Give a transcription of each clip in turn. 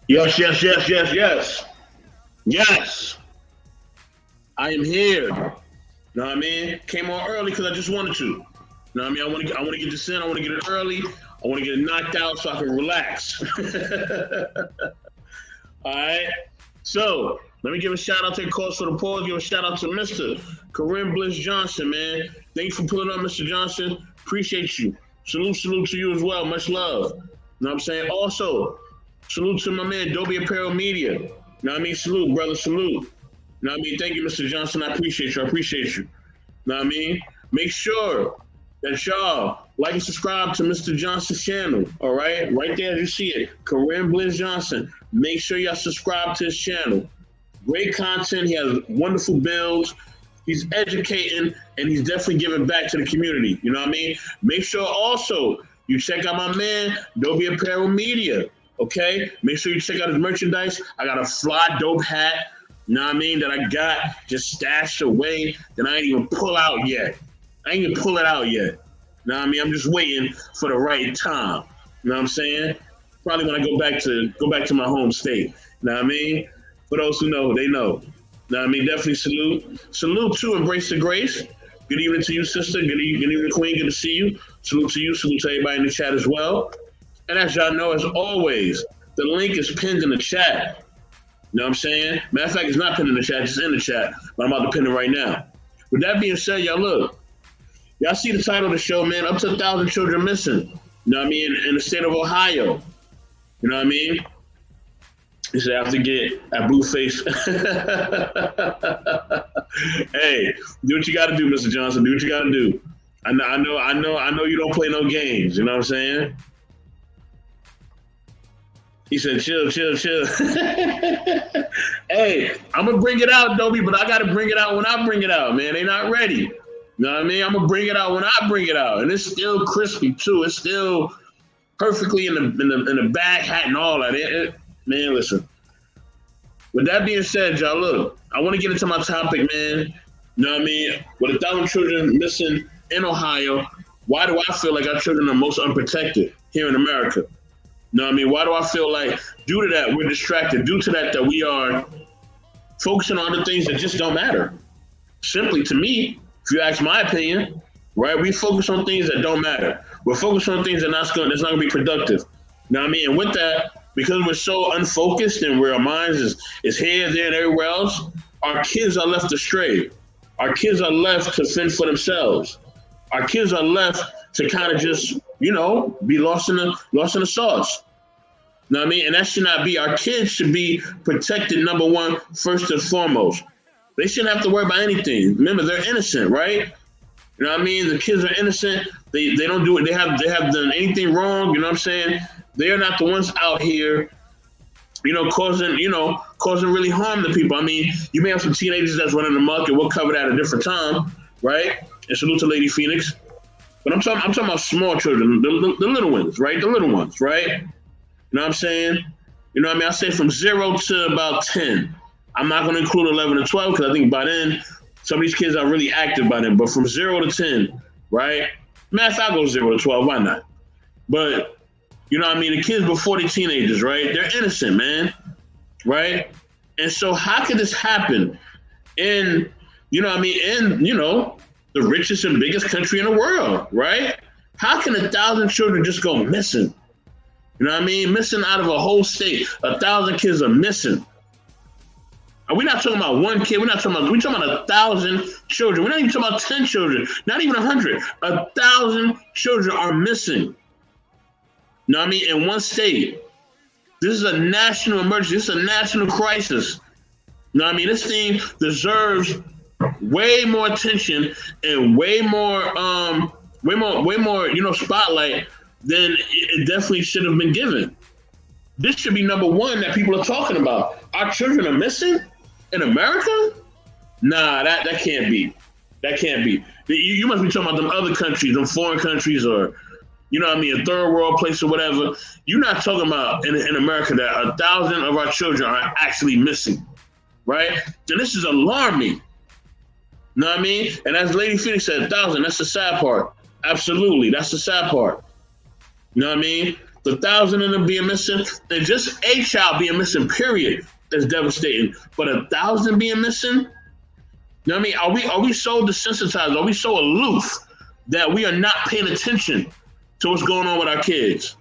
Yes, yes, yes, yes, yes. Yes, I am here. Know what I mean? Came on early because I just wanted to. Know what I mean? I want to get this in. I want to get it early. I want to get it knocked out so I can relax. All right. So let me give a shout out to the cause for the pause. Give a shout out to Mr. Corinne Bliss Johnson, man. Thanks for pulling up, Mr. Johnson. Appreciate you. Salute to you as well. Much love. You know what I'm saying? Also, salute to my man, Dobie Apparel Media. You know what I mean? Salute, brother. Salute. You know what I mean? Thank you, Mr. Johnson. I appreciate you. I appreciate you. You know what I mean? Make sure that y'all like and subscribe to Mr. Johnson's channel. All right? Right there as you see it. Corinne Bliss Johnson. Make sure y'all subscribe to his channel. Great content. He has wonderful builds. He's educating and he's definitely giving back to the community. You know what I mean? Make sure also you check out my man, Dobie Apparel Media. Okay? Make sure you check out his merchandise. I got a fly dope hat, you know what I mean, that I got just stashed away that I ain't even pull out yet. I ain't even pull it out yet. You know what I mean? I'm just waiting for the right time. You know what I'm saying? Probably when I go back to my home state. You know what I mean? For those who know, they know. You know what I mean? Definitely salute. Salute to Embrace the Grace. Good evening to you, sister. Good evening, Queen. Good to see you. Salute to you. Salute to everybody in the chat as well. And as y'all know, as always, the link is pinned in the chat. You know what I'm saying? Matter of fact, it's not pinned in the chat, it's in the chat. But I'm about to pin it right now. With that being said, y'all look. Y'all see the title of the show, man. Up to 1,000 children missing. You know what I mean? In the state of Ohio. You know what I mean? He said, I have to get that blue face. Hey, do what you got to do, Mr. Johnson. Do what you got to do. I know you don't play no games. You know what I'm saying? He said, chill. Hey, I'm going to bring it out, Dobie, but I got to bring it out when I bring it out, man. They not ready. You know what I mean? I'm going to bring it out when I bring it out. And it's still crispy, too. It's still perfectly in the bag hat and all that. Man, listen. With that being said, y'all, look, I want to get into my topic, man. You know what I mean? With 1,000 children missing in Ohio, why do I feel like our children are most unprotected here in America? You know what I mean? Why do I feel like due to that we're distracted? Due to that we are focusing on the things that just don't matter. Simply, to me, if you ask my opinion, right? We focus on things that don't matter. We're focused on things that's not going to be productive. You know what I mean? And with that, because we're so unfocused and where our minds is here, there, and everywhere else, our kids are left astray. Our kids are left to fend for themselves. Our kids are left to kind of just, be lost in the sauce. You know what I mean? And that should not be. Our kids should be protected, number one, first and foremost. They shouldn't have to worry about anything. Remember, they're innocent, right? You know what I mean? The kids are innocent. They don't do it. They have done anything wrong. You know what I'm saying? They are not the ones out here, causing really harm to people. I mean, you may have some teenagers that's running amok, and we'll cover that at a different time, right? And salute to Lady Phoenix. But I'm talking about small children, the little ones, right? The little ones, right? You know what I'm saying? You know what I mean? I say from 0 to about 10. I'm not going to include 11 and 12 because I think by then, some of these kids are really active by then. But from 0 to 10, right? Matter of fact, I'll go 0 to 12. Why not? But you know what I mean? The kids before the teenagers, right? They're innocent, man. Right? And so how could this happen in the richest and biggest country in the world, right? How can 1,000 children just go missing? You know what I mean? Missing out of a whole state. 1,000 kids are missing. And we're not talking about one kid. We're talking about 1,000 children. We're not even talking about 10 children. Not even 100. 1,000 children are missing. You know what I mean? In one state. This is a national emergency. This is a national crisis. You know what I mean? This thing deserves way more attention and way more spotlight than it definitely should have been given. This should be number one that people are talking about. Our children are missing in America? Nah, that can't be. That can't be. You must be talking about them other countries, them foreign countries, or a third world place or whatever. You're not talking about in America that 1,000 of our children are actually missing, right? And this is alarming. You know what I mean? And as Lady Phoenix said, 1,000, that's the sad part. Absolutely, that's the sad part. You know what I mean? the 1,000 of them being missing, and just a child being missing, period, is devastating. But 1,000 being missing, you know what I mean? Are we so desensitized? Are we so aloof that we are not paying attention to what's going on with our kids?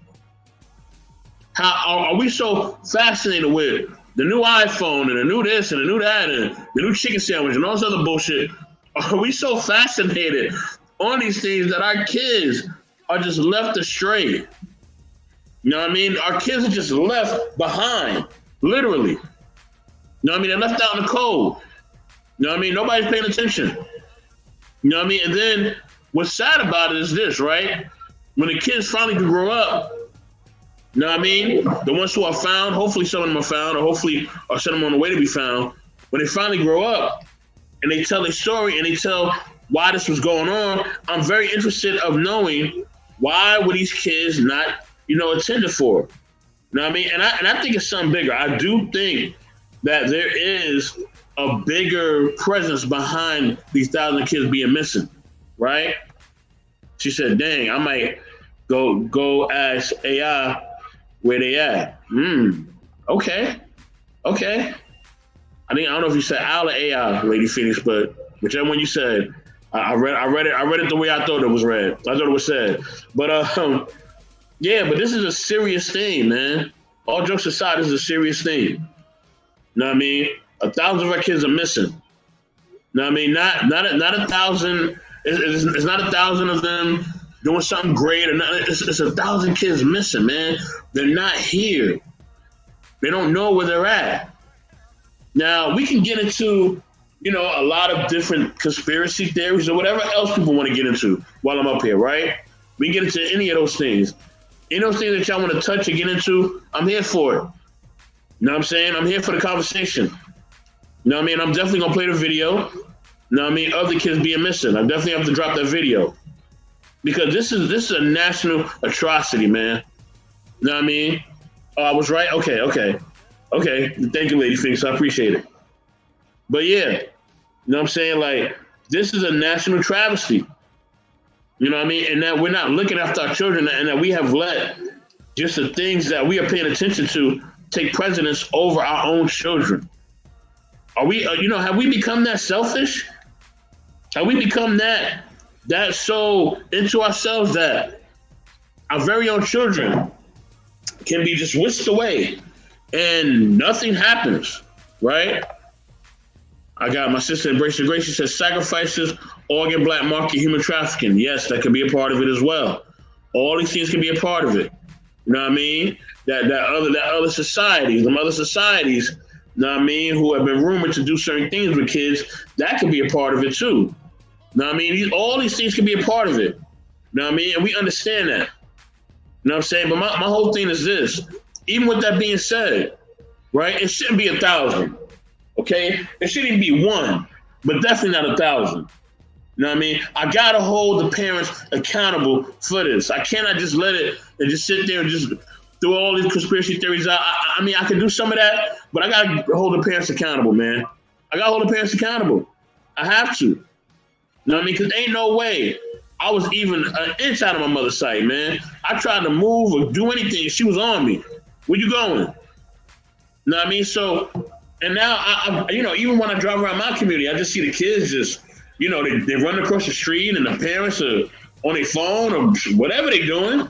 How are we so fascinated with the new iPhone and the new this and the new that and the new chicken sandwich and all this other bullshit? Are we so fascinated on these things that our kids are just left astray? You know what I mean? Our kids are just left behind, literally. You know what I mean? They're left out in the cold. You know what I mean? Nobody's paying attention. You know what I mean? And then what's sad about it is this, right? When the kids finally can grow up, you know what I mean? The ones who are found, hopefully some of them are found, or hopefully are some of them on the way to be found. When they finally grow up and they tell their story and they tell why this was going on, I'm very interested of knowing why were these kids not, attended for. You know what I mean? And I think it's something bigger. I do think that there is a bigger presence behind these 1,000 kids being missing, right? She said, dang, I might go ask AI where they at. Okay. I don't know if you said Al or AI, Lady Phoenix, but whichever one you said, I read it the way I thought it was read. I thought it was said. But yeah, but this is a serious thing, man. All jokes aside, this is a serious thing. You know what I mean? 1,000 of our kids are missing. You know what I mean? Not 1,000. It's not 1,000 of them doing something great. Or not, it's 1,000 kids missing, man. They're not here. They don't know where they're at. Now, we can get into, a lot of different conspiracy theories or whatever else people want to get into while I'm up here, right? We can get into any of those things. Any of those things that y'all want to touch or get into, I'm here for it. You know what I'm saying? I'm here for the conversation. You know what I mean? I'm definitely going to play the video. You know what I mean? Of the kids being missing. I definitely have to drop that video. Because this is a national atrocity, man. You know what I mean? Oh, I was right? Okay. Thank you, Lady Phoenix. I appreciate it. But yeah, you know what I'm saying? Like, this is a national travesty. You know what I mean? And that we're not looking after our children and that we have let just the things that we are paying attention to take precedence over our own children. Are we, have we become that selfish? Have we become that so into ourselves that our very own children can be just whisked away and nothing happens, right? I got my sister Embrace the Grace. She says sacrifices, organ, black market, human trafficking. Yes, that can be a part of it as well. All these things can be a part of it. You know what I mean? That other societies, them other societies, you know what I mean, who have been rumored to do certain things with kids, that can be a part of it too. You know what I mean? All these things can be a part of it. You know what I mean? And we understand that. You know what I'm saying? But my whole thing is this. Even with that being said, right, it shouldn't be 1,000. Okay? It shouldn't be one, but definitely not 1,000. You know what I mean? I gotta hold the parents accountable for this. I cannot just let it and just sit there and just throw all these conspiracy theories out. I mean, I can do some of that, but I gotta hold the parents accountable, man. I gotta hold the parents accountable. I have to. You know what I mean? Because ain't no way I was even an inch out of my mother's sight, man. I tried to move or do anything. She was on me. Where you going? You know what I mean? So, and now, I even when I drive around my community, I just see the kids just, they run across the street and the parents are on their phone or whatever they're doing.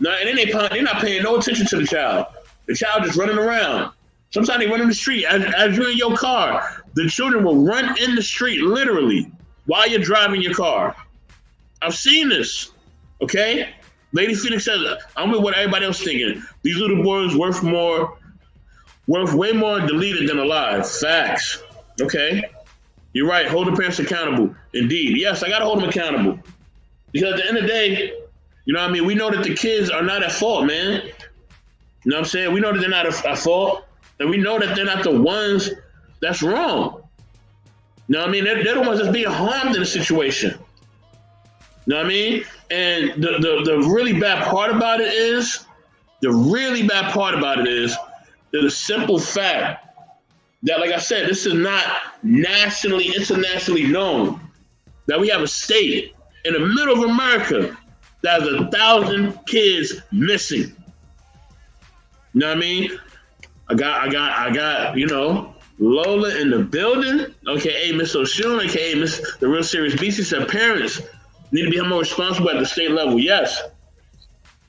No, and then they're not paying no attention to the child. The child just running around. Sometimes they run in the street. As you're in your car, the children will run in the street, literally, while you're driving your car. I've seen this, okay? Lady Phoenix says, I'm with what everybody else thinking. These little boys worth way more deleted than alive. Facts, okay? You're right, hold the parents accountable. Indeed, yes, I gotta hold them accountable. Because at the end of the day, you know what I mean? We know that the kids are not at fault, man. You know what I'm saying? We know that they're not at fault. And we know that they're not the ones that's wrong. You know what I mean? They're the ones that's being harmed in the situation. You know what I mean? And the really bad part about it is, the simple fact that, like I said, this is not internationally known. That we have a state in the middle of America that has 1,000 kids missing. You know what I mean? I got, Lola in the building, aka Miss O'Shun, aka Miss the Real Serious Beast. She said parents need to be more responsible at the state level. Yes.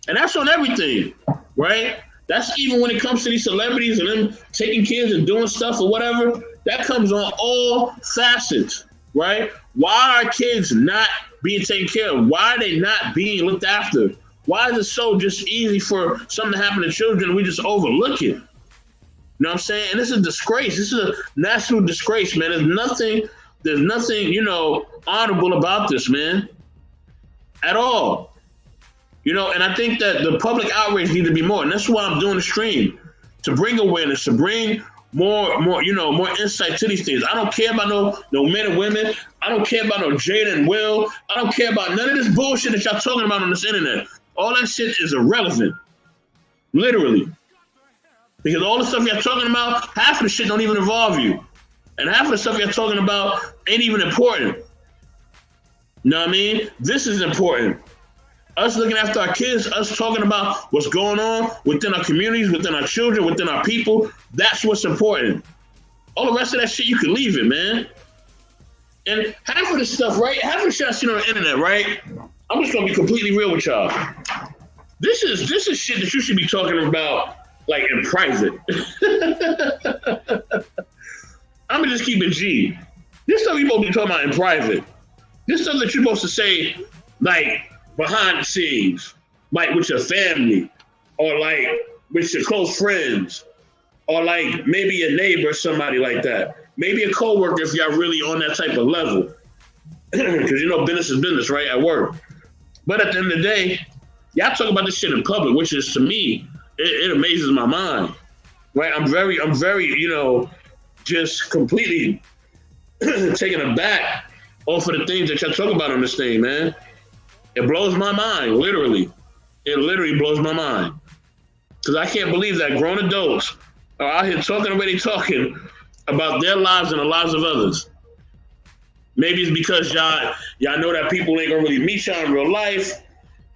And that's on everything, right? That's even when it comes to these celebrities and them taking kids and doing stuff or whatever. That comes on all facets, right? Why are kids not being taken care of? Why are they not being looked after? Why is it so just easy for something to happen to children and we just overlook it? You know what I'm saying? And this is a disgrace. This is a national disgrace, man. There's nothing, honorable about this, man. At all. And I think that the public outrage needs to be more. And that's why I'm doing the stream. To bring awareness, to bring more insight to these things. I don't care about no men and women. I don't care about no Jada and Will. I don't care about none of this bullshit that y'all talking about on this internet. All that shit is irrelevant. Literally. Because all the stuff you're talking about, half of the shit don't even involve you. And half of the stuff you're talking about ain't even important. You know what I mean? This is important. Us looking after our kids, us talking about what's going on within our communities, within our children, within our people, that's what's important. All the rest of that shit, you can leave it, man. And half of the stuff, right? Half of the shit I seen on the internet, right? I'm just gonna be completely real with y'all. This is shit that you should be talking about like in private. I'm gonna just keep it G. This stuff you supposed to be talking about in private. This stuff that you're supposed to say like behind the scenes, like with your family, or like with your close friends, or like maybe your neighbor or somebody like that. Maybe a coworker if y'all really on that type of level. Because business is business, right? At work. But at the end of the day, y'all talk about this shit in public, which is to me, it amazes my mind. Right? I'm very, just completely taken aback off of the things that y'all talk about on this thing, man. It blows my mind, literally. It literally blows my mind. Because I can't believe that grown adults are out here talking the way they're talking about their lives and the lives of others. Maybe it's because y'all know that people ain't gonna really meet y'all in real life,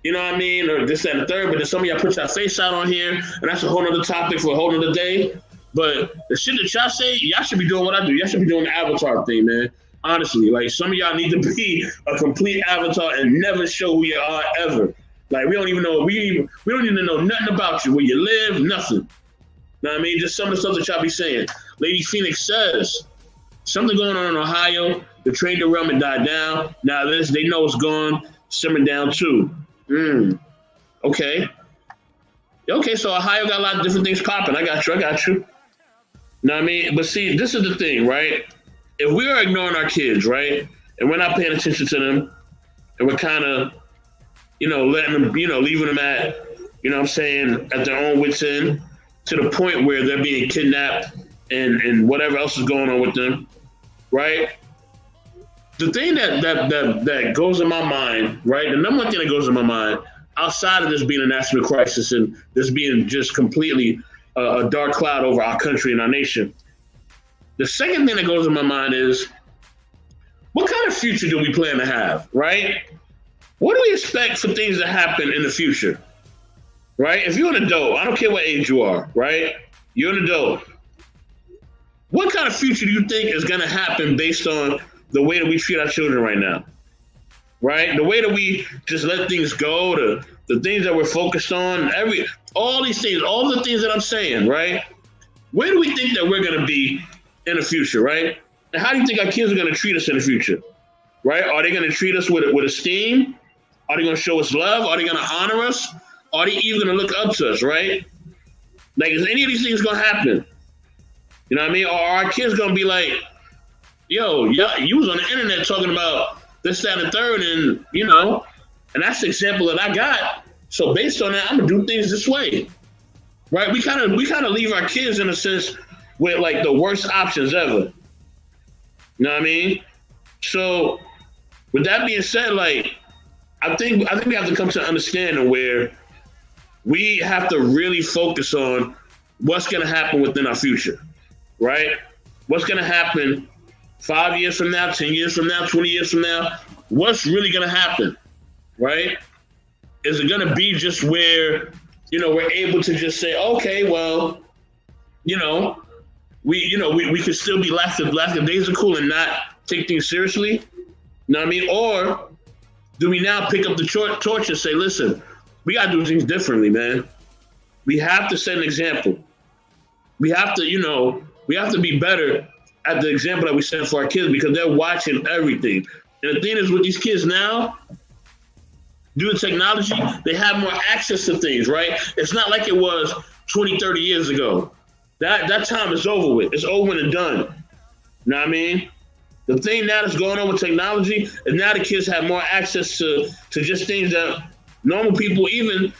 you know what I mean, or this, that, and the third, but then some of y'all put y'all face out on here, and that's a whole other topic for a whole other day. But the shit that y'all say, y'all should be doing what I do. Y'all should be doing the avatar thing, man. Honestly, like some of y'all need to be a complete avatar and never show who you are ever. Like we don't even know we don't even know nothing about you, where you live, nothing. Know what I mean? Just some of the stuff that y'all be saying. Lady Phoenix says something going on in Ohio. The train derailment died down. Now they know it's gone, simmering down too. Okay. Okay, so Ohio got a lot of different things popping. I got you. Know what I mean? But see, this is the thing, right? If we are ignoring our kids, right, and we're not paying attention to them, and we're kind of, letting them, leaving them at, what I'm saying, at their own wits' end, to the point where they're being kidnapped and whatever else is going on with them, right? The thing that goes in my mind, right, the number one thing that goes in my mind, outside of this being a national crisis and this being just completely a dark cloud over our country and our nation, the second thing that goes in my mind is, what kind of future do we plan to have, right? What do we expect for things to happen in the future, right? If you're an adult, I don't care what age you are, right? You're an adult. What kind of future do you think is going to happen based on the way that we treat our children right now, right? The way that we just let things go, the things that we're focused on, all these things, all the things that I'm saying, right? Where do we think that we're going to be in the future, right? And how do you think our kids are going to treat us in the future, right? Are they going to treat us with esteem? Are they going to show us love? Are they going to honor us? Are they even going to look up to us, right? Like, is any of these things going to happen? You know what I mean? Or are our kids going to be like, yo, you was on the internet talking about this, that, and the third, and, and that's the example that I got. So based on that, I'm going to do things this way, right? We kind of leave our kids, in a sense, with like the worst options ever. You know what I mean? So with that being said, like, I think we have to come to an understanding where we have to really focus on what's going to happen within our future, right? What's going to happen 5 years from now, 10 years from now, 20 years from now? What's really going to happen, right? Is it going to be just where we're able to just say, okay, well, we could still be lackadaisical and not take things seriously. You know what I mean? Or do we now pick up the torch and say, listen, we got to do things differently, man. We have to set an example. We have to, we have to be better at the example that we set for our kids because they're watching everything. And the thing is with these kids now, due to technology, they have more access to things, right? It's not like it was 20, 30 years ago. That time is over with. It's over and done. You know what I mean? The thing now that's going on with technology is now the kids have more access to just things that normal people, even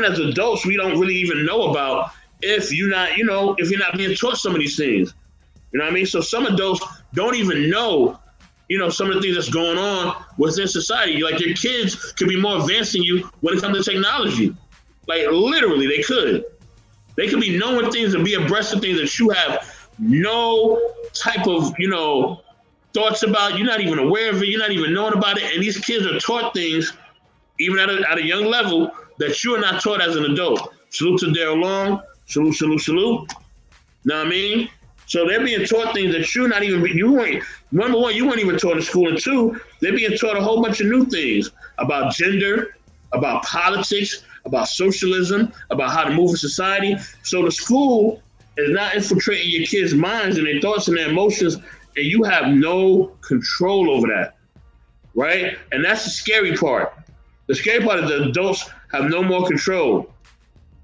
as adults, we don't really even know about if you're not being taught some of these things. You know what I mean? So some adults don't even know, some of the things that's going on within society. Like your kids could be more advanced than you when it comes to technology. Like literally, they could. They could be knowing things and be abreast of things that you have no type of, thoughts about. You're not even aware of it. You're not even knowing about it. And these kids are taught things, even at a young level, that you are not taught as an adult. Salute to Daryl Long. Salute, salute, salute. Know what I mean? So they're being taught things that you weren't even taught in school. And two, they're being taught a whole bunch of new things about gender, about politics, about socialism, about how to move in society. So the school is not infiltrating your kids' minds and their thoughts and their emotions, and you have no control over that, right? And that's the scary part. The scary part is the adults have no more control,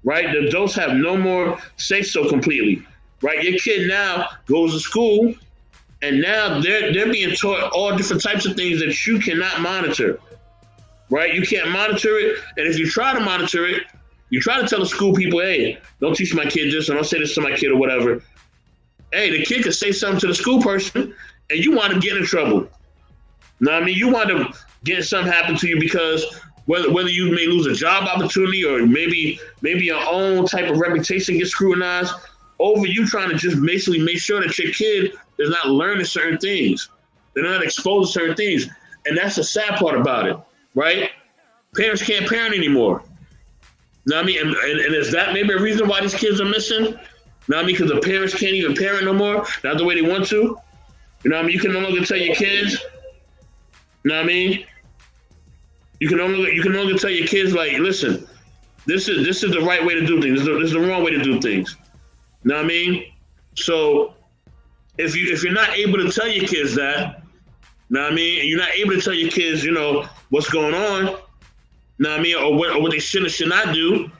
right? The adults have no more say-so completely, right? Your kid now goes to school, and now they're being taught all different types of things that you cannot monitor, right? You can't monitor it, and if you try to monitor it, you try to tell the school people, hey, don't teach my kid this, or don't say this to my kid or whatever. Hey, the kid could say something to the school person, and you wind up getting in trouble. You know what I mean? You wind up getting something happen to you because whether you may lose a job opportunity or maybe your own type of reputation gets scrutinized over you trying to just basically make sure that your kid is not learning certain things. They're not exposed to certain things. And that's the sad part about it, right? Parents can't parent anymore. You know what I mean? And is that maybe a reason why these kids are missing? You know what I mean? Because the parents can't even parent no more, not the way they want to. You know what I mean? You can no longer tell your kids, you know what I mean? You can no longer tell your kids, like, listen, this is the right way to do things. This is the wrong way to do things. You know what I mean? So if you're not able to tell your kids that, you know what I mean, and you're not able to tell your kids, what's going on, you know what I mean, or what they should or should not do,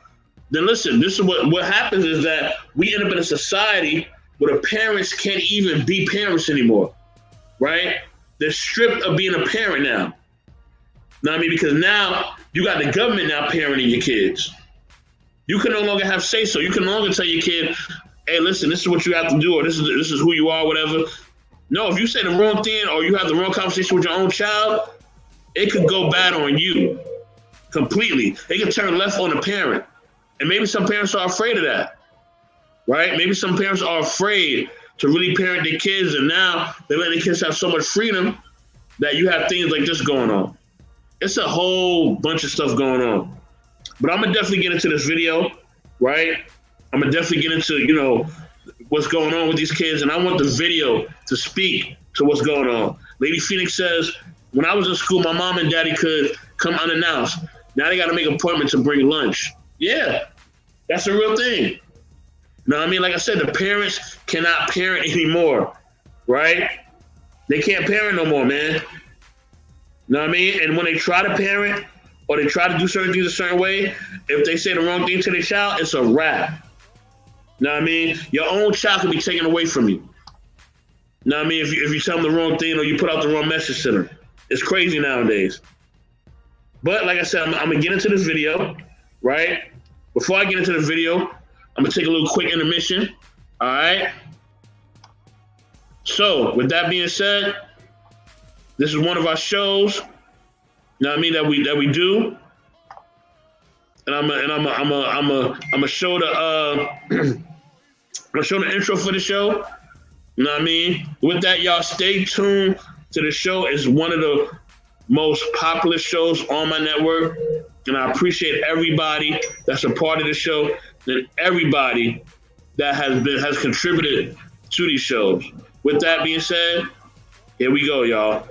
then listen, this is what happens is that we end up in a society where the parents can't even be parents anymore, right? They're stripped of being a parent now. You know what I mean? Because now you got the government now parenting your kids. You can no longer have say-so. You can no longer tell your kid, hey, listen, this is what you have to do, or this is who you are, whatever. No, if you say the wrong thing or you have the wrong conversation with your own child, it could go bad on you completely. It can turn left on the parent. And maybe some parents are afraid of that, right? Maybe some parents are afraid to really parent their kids, and now they let their kids have so much freedom that you have things like this going on. It's a whole bunch of stuff going on. But I'm going to definitely get into this video, right? I'm going to definitely get into, what's going on with these kids, and I want the video to speak to what's going on. Lady Phoenix says, when I was in school, my mom and daddy could come unannounced. Now they got to make appointments to bring lunch. Yeah, that's a real thing. You know what I mean? Like I said, the parents cannot parent anymore, right? They can't parent no more, man. You know what I mean? And when they try to parent or they try to do certain things a certain way, if they say the wrong thing to their child, it's a wrap. You know what I mean? Your own child can be taken away from you. You know what I mean? If you tell them the wrong thing or you put out the wrong message to them. It's crazy nowadays. But like I said, I'm going to get into this video, right? Before I get into the video, I'm going to take a little quick intermission. All right? So with that being said, this is one of our shows, you know what I mean, that we do. And I'm gonna show the I'm gonna show the intro for the show. You know what I mean? With that, y'all stay tuned to the show. It's one of the most popular shows on my network. And I appreciate everybody that's a part of the show and everybody that has contributed to these shows. With that being said, here we go, y'all.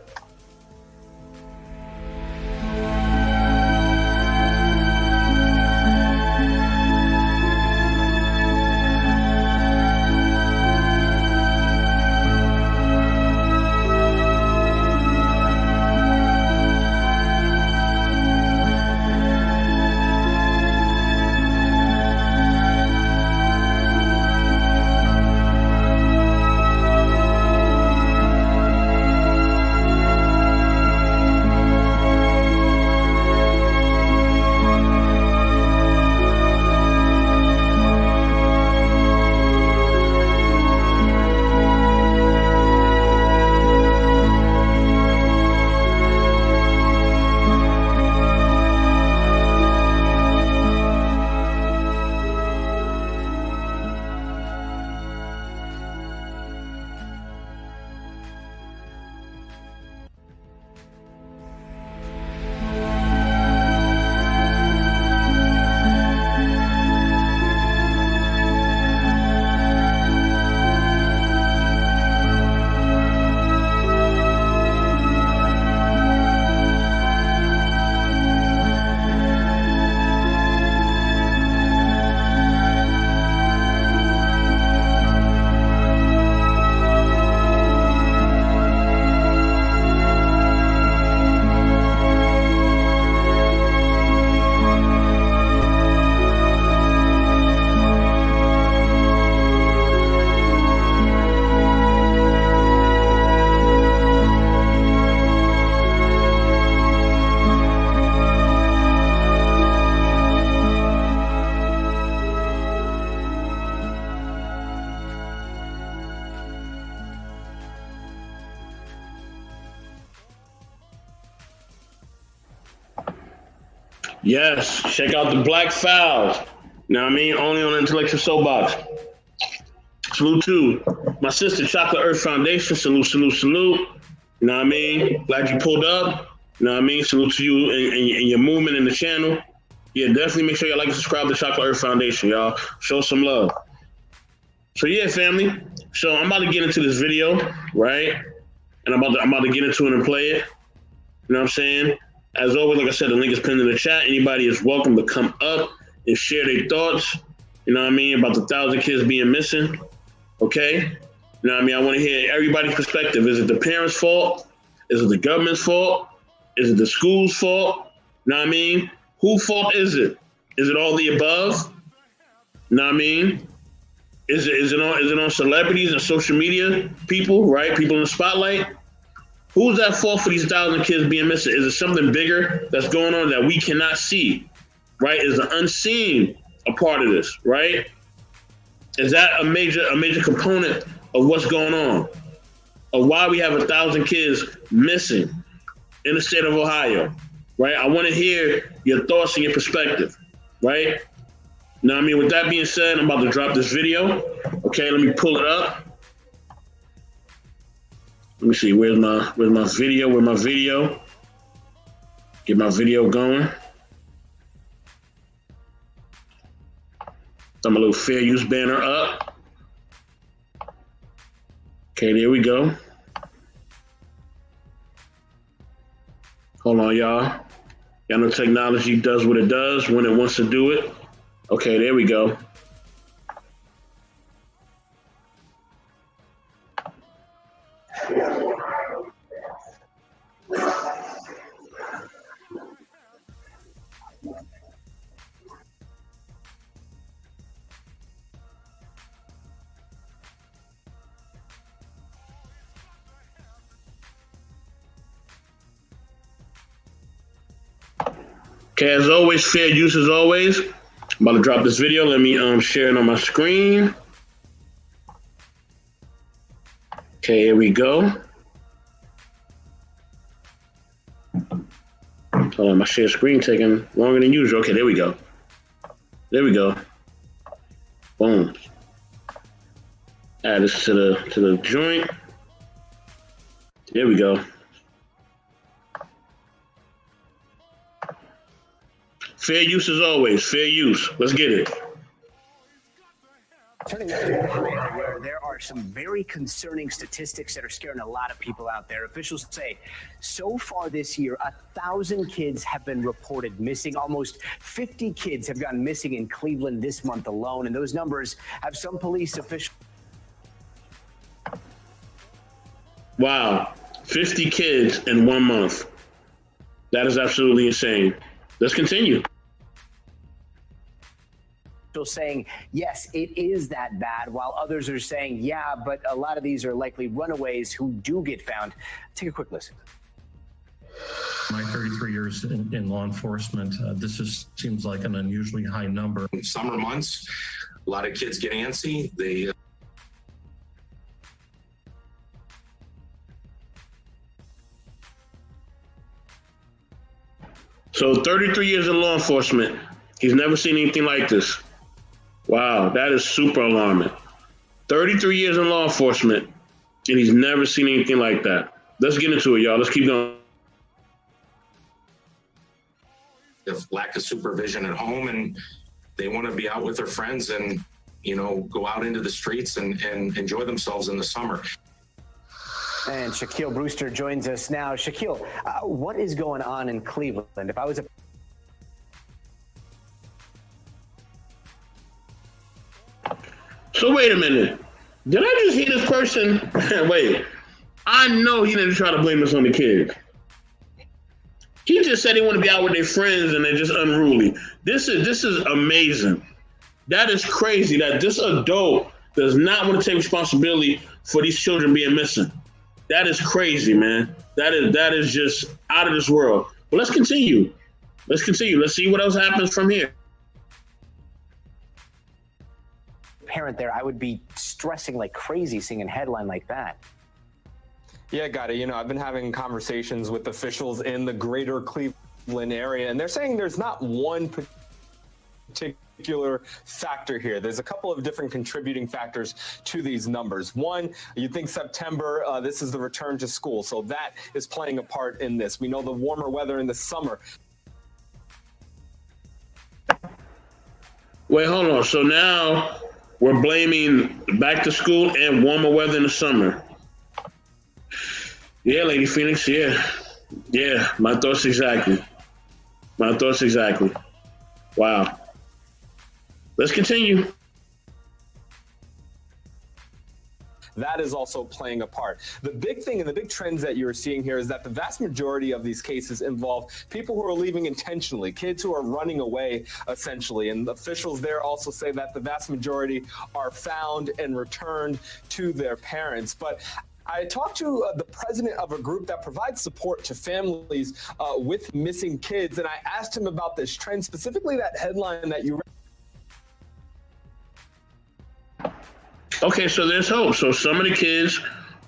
Yes, check out the Black Files. You know what I mean? Only on the Intellectual Soapbox. Salute to my sister, Chocolate Earth Foundation. Salute, salute, salute. You know what I mean? Glad you pulled up. You know what I mean? Salute to you and your movement in the channel. Yeah, definitely make sure y'all like and subscribe to Chocolate Earth Foundation, y'all. Show some love. So yeah, family. So I'm about to get into this video, right? And I'm about to get into it and play it. You know what I'm saying? As always, like I said, the link is pinned in the chat. Anybody is welcome to come up and share their thoughts, you know what I mean, about the 1,000 kids being missing, okay? You know what I mean? I want to hear everybody's perspective. Is it the parents' fault? Is it the government's fault? Is it the school's fault? You know what I mean? Whose fault is it? Is it all the above? You know what I mean? Is it on celebrities and social media people, right? People in the spotlight? Who's at fault for these 1,000 kids being missing? Is it something bigger that's going on that we cannot see, right? Is the unseen a part of this, right? Is that a major component of what's going on, of why we have 1,000 kids missing in the state of Ohio, right? I want to hear your thoughts and your perspective, right? You know what I mean? With that being said, I'm about to drop this video. Okay, let me pull it up. Let me see, where's my video? Get my video going. Throw my little fair use banner up. Okay, there we go. Hold on, y'all. Y'all know technology does what it does when it wants to do it. Okay, there we go. Okay, as always, fair use as always. I'm about to drop this video. Let me share it on my screen. Okay, here we go. Hold on, my share screen taking longer than usual. Okay, there we go. There we go. Boom. Add this to the joint. There we go. Fair use as always. Fair use. Let's get it. Turning to Ohio, where there are some very concerning statistics that are scaring a lot of people out there. Officials say so far this year, 1,000 kids have been reported missing. Almost 50 kids have gone missing in Cleveland this month alone, and those numbers have some police officials. Wow, 50 kids in 1 month. That is absolutely insane. Let's continue. Saying, yes, it is that bad, while others are saying, yeah, but a lot of these are likely runaways who do get found. Take a quick listen. My 33 years in law enforcement, this just seems like an unusually high number. In summer months, a lot of kids get antsy. So 33 years in law enforcement, he's never seen anything like this. Wow, that is super alarming. 33 years in law enforcement, and he's never seen anything like that. Let's get into it, y'all. Let's keep going. There's lack of supervision at home, and they want to be out with their friends and, go out into the streets and enjoy themselves in the summer. And Shaquille Brewster joins us now. Shaquille, what is going on in Cleveland? If I was a So wait a minute. Did I just hear this person? Wait. I know he didn't try to blame this on the kids. He just said they want to be out with their friends and they're just unruly. This is amazing. That is crazy that this adult does not want to take responsibility for these children being missing. That is crazy, man. That is just out of this world. But let's continue. Let's see what else happens from here. Parent there, I would be stressing like crazy seeing a headline like that. Yeah, got it. I've been having conversations with officials in the greater Cleveland area, and they're saying there's not one particular factor here. There's a couple of different contributing factors to these numbers. One, you think September, this is the return to school, so that is playing a part in this. We know the warmer weather in the summer. Wait, hold on. So now we're blaming back to school and warmer weather in the summer. Yeah, Lady Phoenix, yeah. Yeah, my thoughts exactly. Wow. Let's continue. That is also playing a part. The big thing and the big trends that you're seeing here is that the vast majority of these cases involve people who are leaving intentionally, kids who are running away, essentially. And officials there also say that the vast majority are found and returned to their parents. But I talked to the president of a group that provides support to families with missing kids, and I asked him about this trend, specifically that headline that you read. Okay, so there's hope. So some of the kids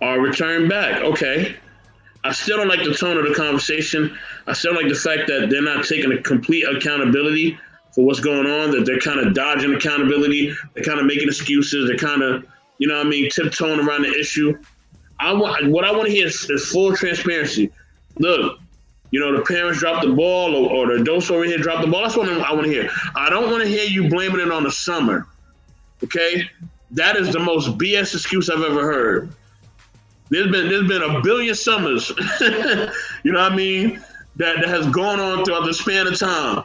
are returned back. Okay. I still don't like the tone of the conversation. I still don't like the fact that they're not taking a complete accountability for what's going on, that they're kind of dodging accountability. They're kind of making excuses. They're kind of, tiptoeing around the issue. What I want to hear is full transparency. Look, the parents dropped the ball or the adults over here dropped the ball. That's what I want to hear. I don't want to hear you blaming it on the summer. Okay? That is the most BS excuse I've ever heard. There's been a billion summers, that has gone on throughout the span of time.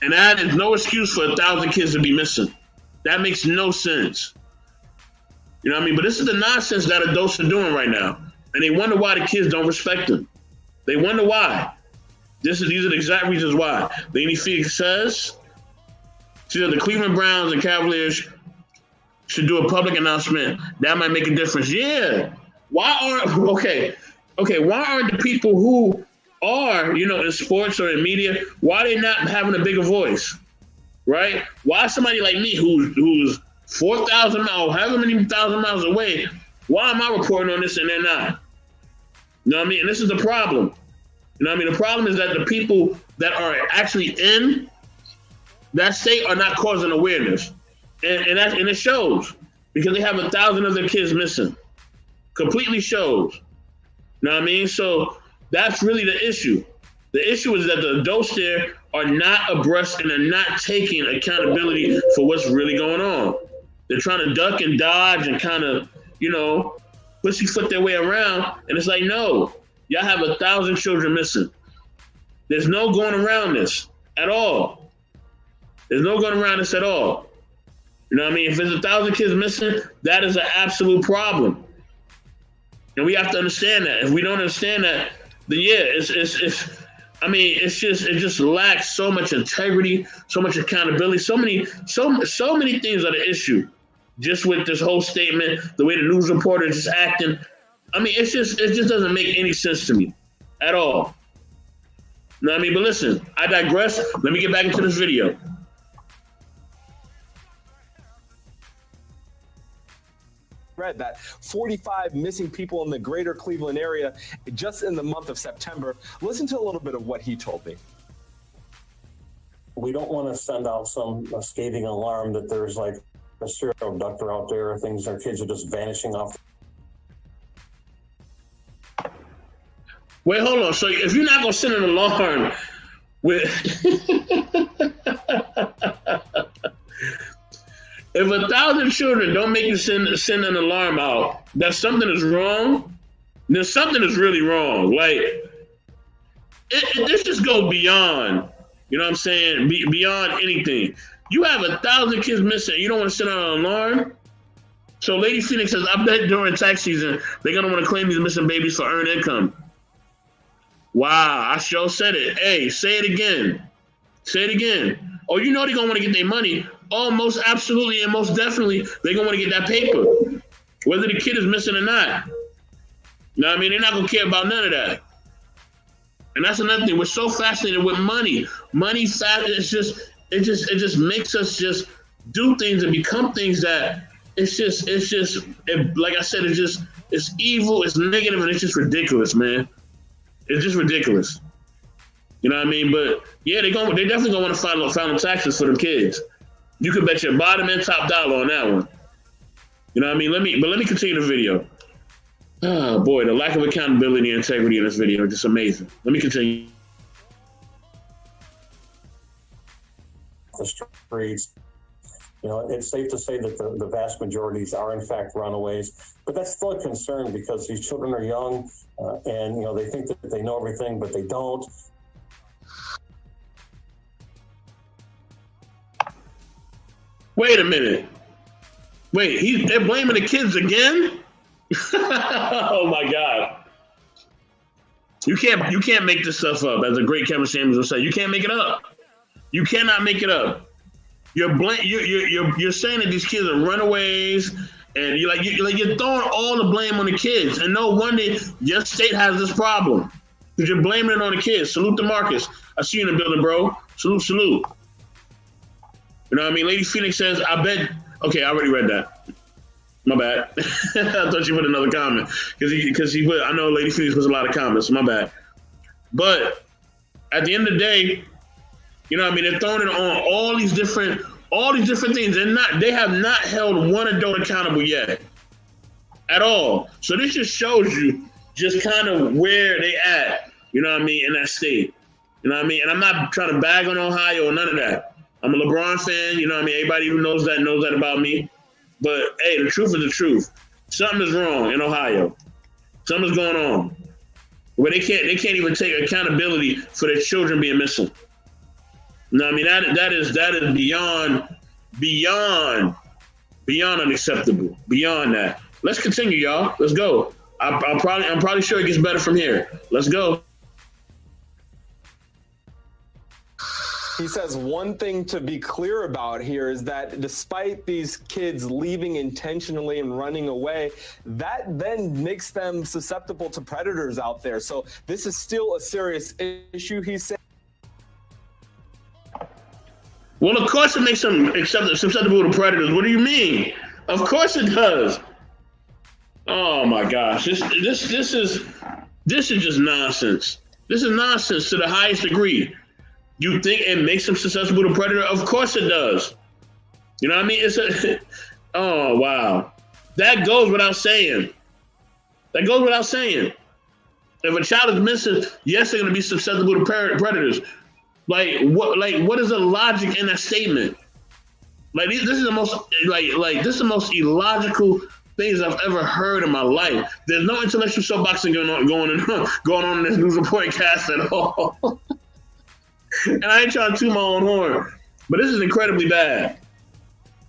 And that is no excuse for 1,000 kids to be missing. That makes no sense. But this is the nonsense that adults are doing right now. And they wonder why the kids don't respect them. They wonder why. These are the exact reasons why. Lady Phoenix says, the Cleveland Browns and Cavaliers should do a public announcement. That might make a difference. Yeah. Why aren't the people who are, in sports or in media, why are they not having a bigger voice? Right? Why somebody like me who's 4,000 miles, however many thousand miles away, why am I reporting on this and they're not? And this is the problem. The problem is that the people that are actually in that state are not causing awareness. And it shows because they have 1,000 of their kids missing. Completely shows. So that's really the issue. The issue is that the adults there are not abreast and are not taking accountability for what's really going on. They're trying to duck and dodge and kind of, pussyfoot their way around. And it's like, no, y'all have 1,000 children missing. There's no going around this at all. There's no going around this at all. You know what I mean? If there's 1,000 kids missing, that is an absolute problem. And we have to understand that. If we don't understand that, then yeah, it just lacks so much integrity, so much accountability, so many things are the issue. Just with this whole statement, the way the news reporter is just acting. I mean, it just doesn't make any sense to me at all. You know what I mean? But listen, I digress. Let me get back into this video. Read that 45 missing people in the greater Cleveland area just in the month of September. Listen to a little bit of what he told me. We don't want to send out some scathing alarm that there's like a serial abductor out there, or things, our kids are just vanishing off. Wait, hold on. So if you're not going to send an alarm with... If 1,000 children don't make you send an alarm out, that something is wrong, then something is really wrong. Like, this just goes beyond, you know what I'm saying, beyond anything. You have 1,000 kids missing, you don't want to send out an alarm? So Lady Phoenix says, I bet during tax season, they're going to want to claim these missing babies for earned income. Wow, I sure said it. Hey, say it again. Say it again. Oh, you know they're going to want to get their money. Oh, most absolutely and most definitely, they're going to want to get that paper, whether the kid is missing or not. You know what I mean? They're not going to care about none of that. And that's another thing. We're so fascinated with money. Money, it just makes us just do things and become things that like I said, it's evil, it's negative, and it's just ridiculous, man. It's just ridiculous. You know what I mean? But yeah, they definitely gonna want to file the taxes for them kids. You can bet your bottom and top dollar on that one. You know what I mean? Let me continue the video. Oh boy, the lack of accountability and integrity in this video is just amazing. Let me continue. The streets. It's safe to say that the vast majorities are in fact runaways, but that's still a concern because these children are young and they think that they know everything, but they don't. Wait a minute. Wait, they're blaming the kids again? Oh my God. You can't make this stuff up, as a great Kevin Samuels will say. You can't make it up. You cannot make it up. You're saying that these kids are runaways, and you're throwing all the blame on the kids. And no wonder your state has this problem, because you're blaming it on the kids. Salute to Marcus. I see you in the building, bro. Salute. You know what I mean? Lady Phoenix says, I bet. Okay, I already read that. My bad. I thought you put another comment because he put. I know Lady Phoenix puts a lot of comments. My bad. But at the end of the day, you know what I mean? They're throwing it on all these different things. They have not held one adult accountable yet, at all. So this just shows you just kind of where they at. You know what I mean? In that state. You know what I mean? And I'm not trying to bag on Ohio or none of that. I'm a LeBron fan, you know what I mean? Everybody who knows that about me. But hey, the truth is the truth. Something is wrong in Ohio. Something's going on where they can't even take accountability for their children being missing. You know what I mean? That is beyond unacceptable. Beyond that. Let's continue, y'all. Let's go. I'm probably sure it gets better from here. Let's go. He says one thing to be clear about here is that despite these kids leaving intentionally and running away, that then makes them susceptible to predators out there. So this is still a serious issue, he said. Well, of course it makes them susceptible to predators. What do you mean? Of course it does. Oh my gosh, this is just nonsense. This is nonsense to the highest degree. You think it makes them susceptible to predator? Of course it does. You know what I mean? Oh wow, that goes without saying. That goes without saying. If a child is missing, yes, they're going to be susceptible to predators. Like what is the logic in that statement? Like this is the most this is the most illogical things I've ever heard in my life. There's no intellectual soapboxing going on in this news report cast at all. And I ain't trying to toot my own horn, but this is incredibly bad.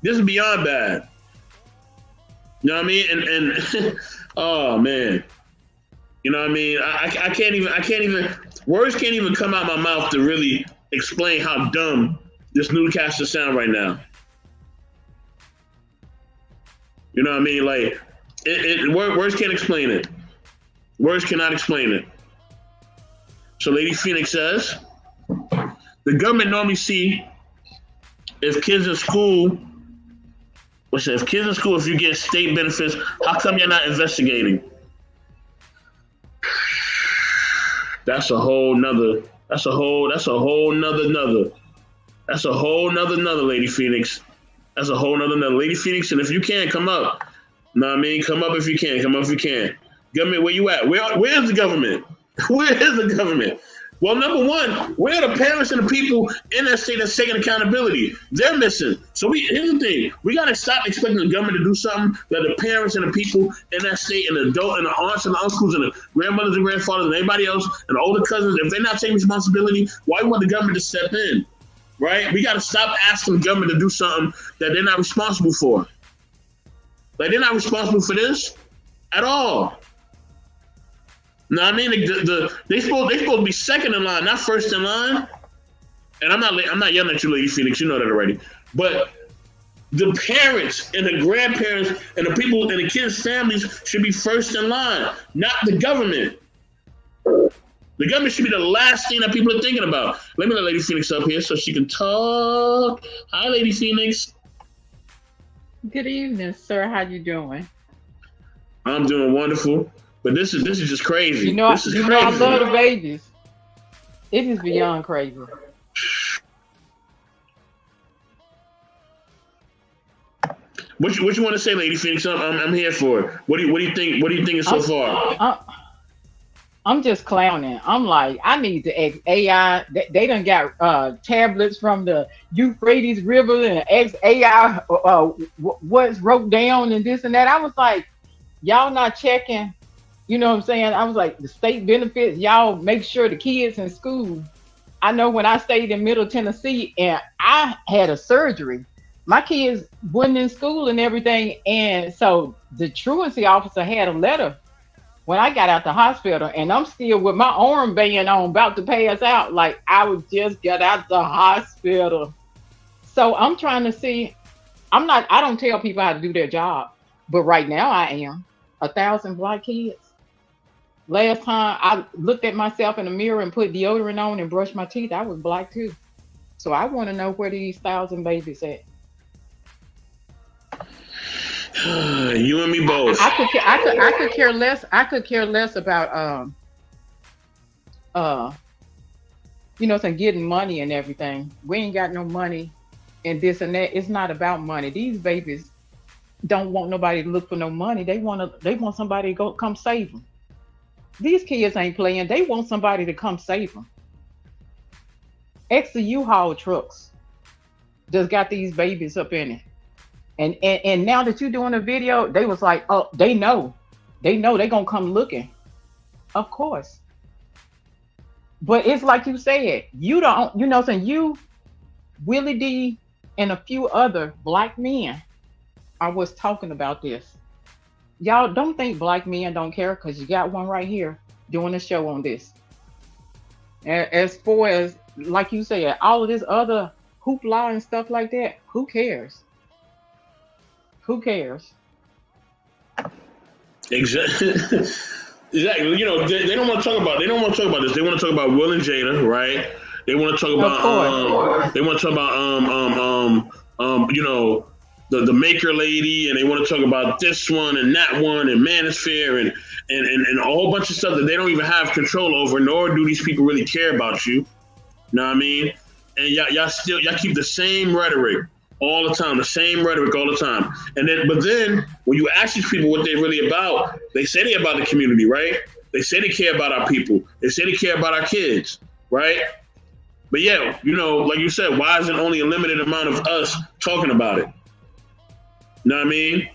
This is beyond bad. You know what I mean? And oh man, you know what I mean? I can't even words can't even come out my mouth to really explain how dumb this newscaster sound right now. You know what I mean? Like, words can't explain it. Words cannot explain it. So Lady Phoenix says, the government normally see if kids in school, if you get state benefits, how come you're not investigating? That's a whole nother, Lady Phoenix. That's a whole nother Lady Phoenix. And if you can, come up. Know what I mean? Come up if you can. Government, where you at? Where's the government? Where is the government? Well, number one, where are the parents and the people in that state that's taking accountability? They're missing. So here's the thing. We got to stop expecting the government to do something that the parents and the people in that state and the adult and the aunts and the uncles and the grandmothers and grandfathers and everybody else and the older cousins, if they're not taking responsibility, why do we want the government to step in? Right? We got to stop asking the government to do something that they're not responsible for. Like, they're not responsible for this at all. No, I mean, they supposed to be second in line, not first in line. And I'm not yelling at you, Lady Phoenix. You know that already. But the parents and the grandparents and the people and the kids' families should be first in line, not the government. The government should be the last thing that people are thinking about. Let me let Lady Phoenix up here so she can talk. Hi, Lady Phoenix. Good evening, sir. How you doing? I'm doing wonderful. But this is just crazy. You know I love the babies. It is beyond crazy. What you want to say, Lady Phoenix? I'm here for it. What do you think? What do you think is so far? I'm just clowning. I'm like, I need to ask AI. They done got tablets from the Euphrates River and ask AI what's wrote down and this and that. I was like, y'all not checking. You know what I'm saying? I was like, the state benefits, y'all make sure the kids in school. I know when I stayed in Middle Tennessee and I had a surgery, my kids wasn't in school and everything. And so the truancy officer had a letter when I got out the hospital, and I'm still with my arm band on, about to pass out. Like, I was just got out the hospital. So I'm trying to see, I don't tell people how to do their job, but right now I am. 1,000 Black kids. Last time I looked at myself in the mirror and put deodorant on and brushed my teeth, I was Black too. So I want to know where these 1,000 babies at. You and me both. I could care less. I could care less about some getting money and everything. We ain't got no money and this and that. It's not about money. These babies don't want nobody to look for no money. They want somebody to come save them. These kids ain't playing. They want somebody to come save them. Extra U-Haul trucks just got these babies up in it. And now that you're doing a video, they was like, oh, they know they gonna come looking. Of course. But it's like you said, you Willie D and a few other Black men are what's talking about this. Y'all don't think Black men don't care, because you got one right here doing a show on this. As far as, like you said, all of this other hoopla and stuff like that, who cares? Who cares? Exactly. Exactly. You know, they don't want to talk about. They don't want to talk about this. They want to talk about Will and Jada, right? They want to talk about. They want to talk about the Maker lady, and they want to talk about this one and that one and Manosphere and a whole bunch of stuff that they don't even have control over, nor do these people really care about you. Know what I mean? And y'all keep the same rhetoric all the time, the same rhetoric all the time. But then when you ask these people what they're really about, they say they're about the community, right? They say they care about our people. They say they care about our kids, right? But yeah, you know, like you said, why isn't only a limited amount of us talking about it? You know what I mean?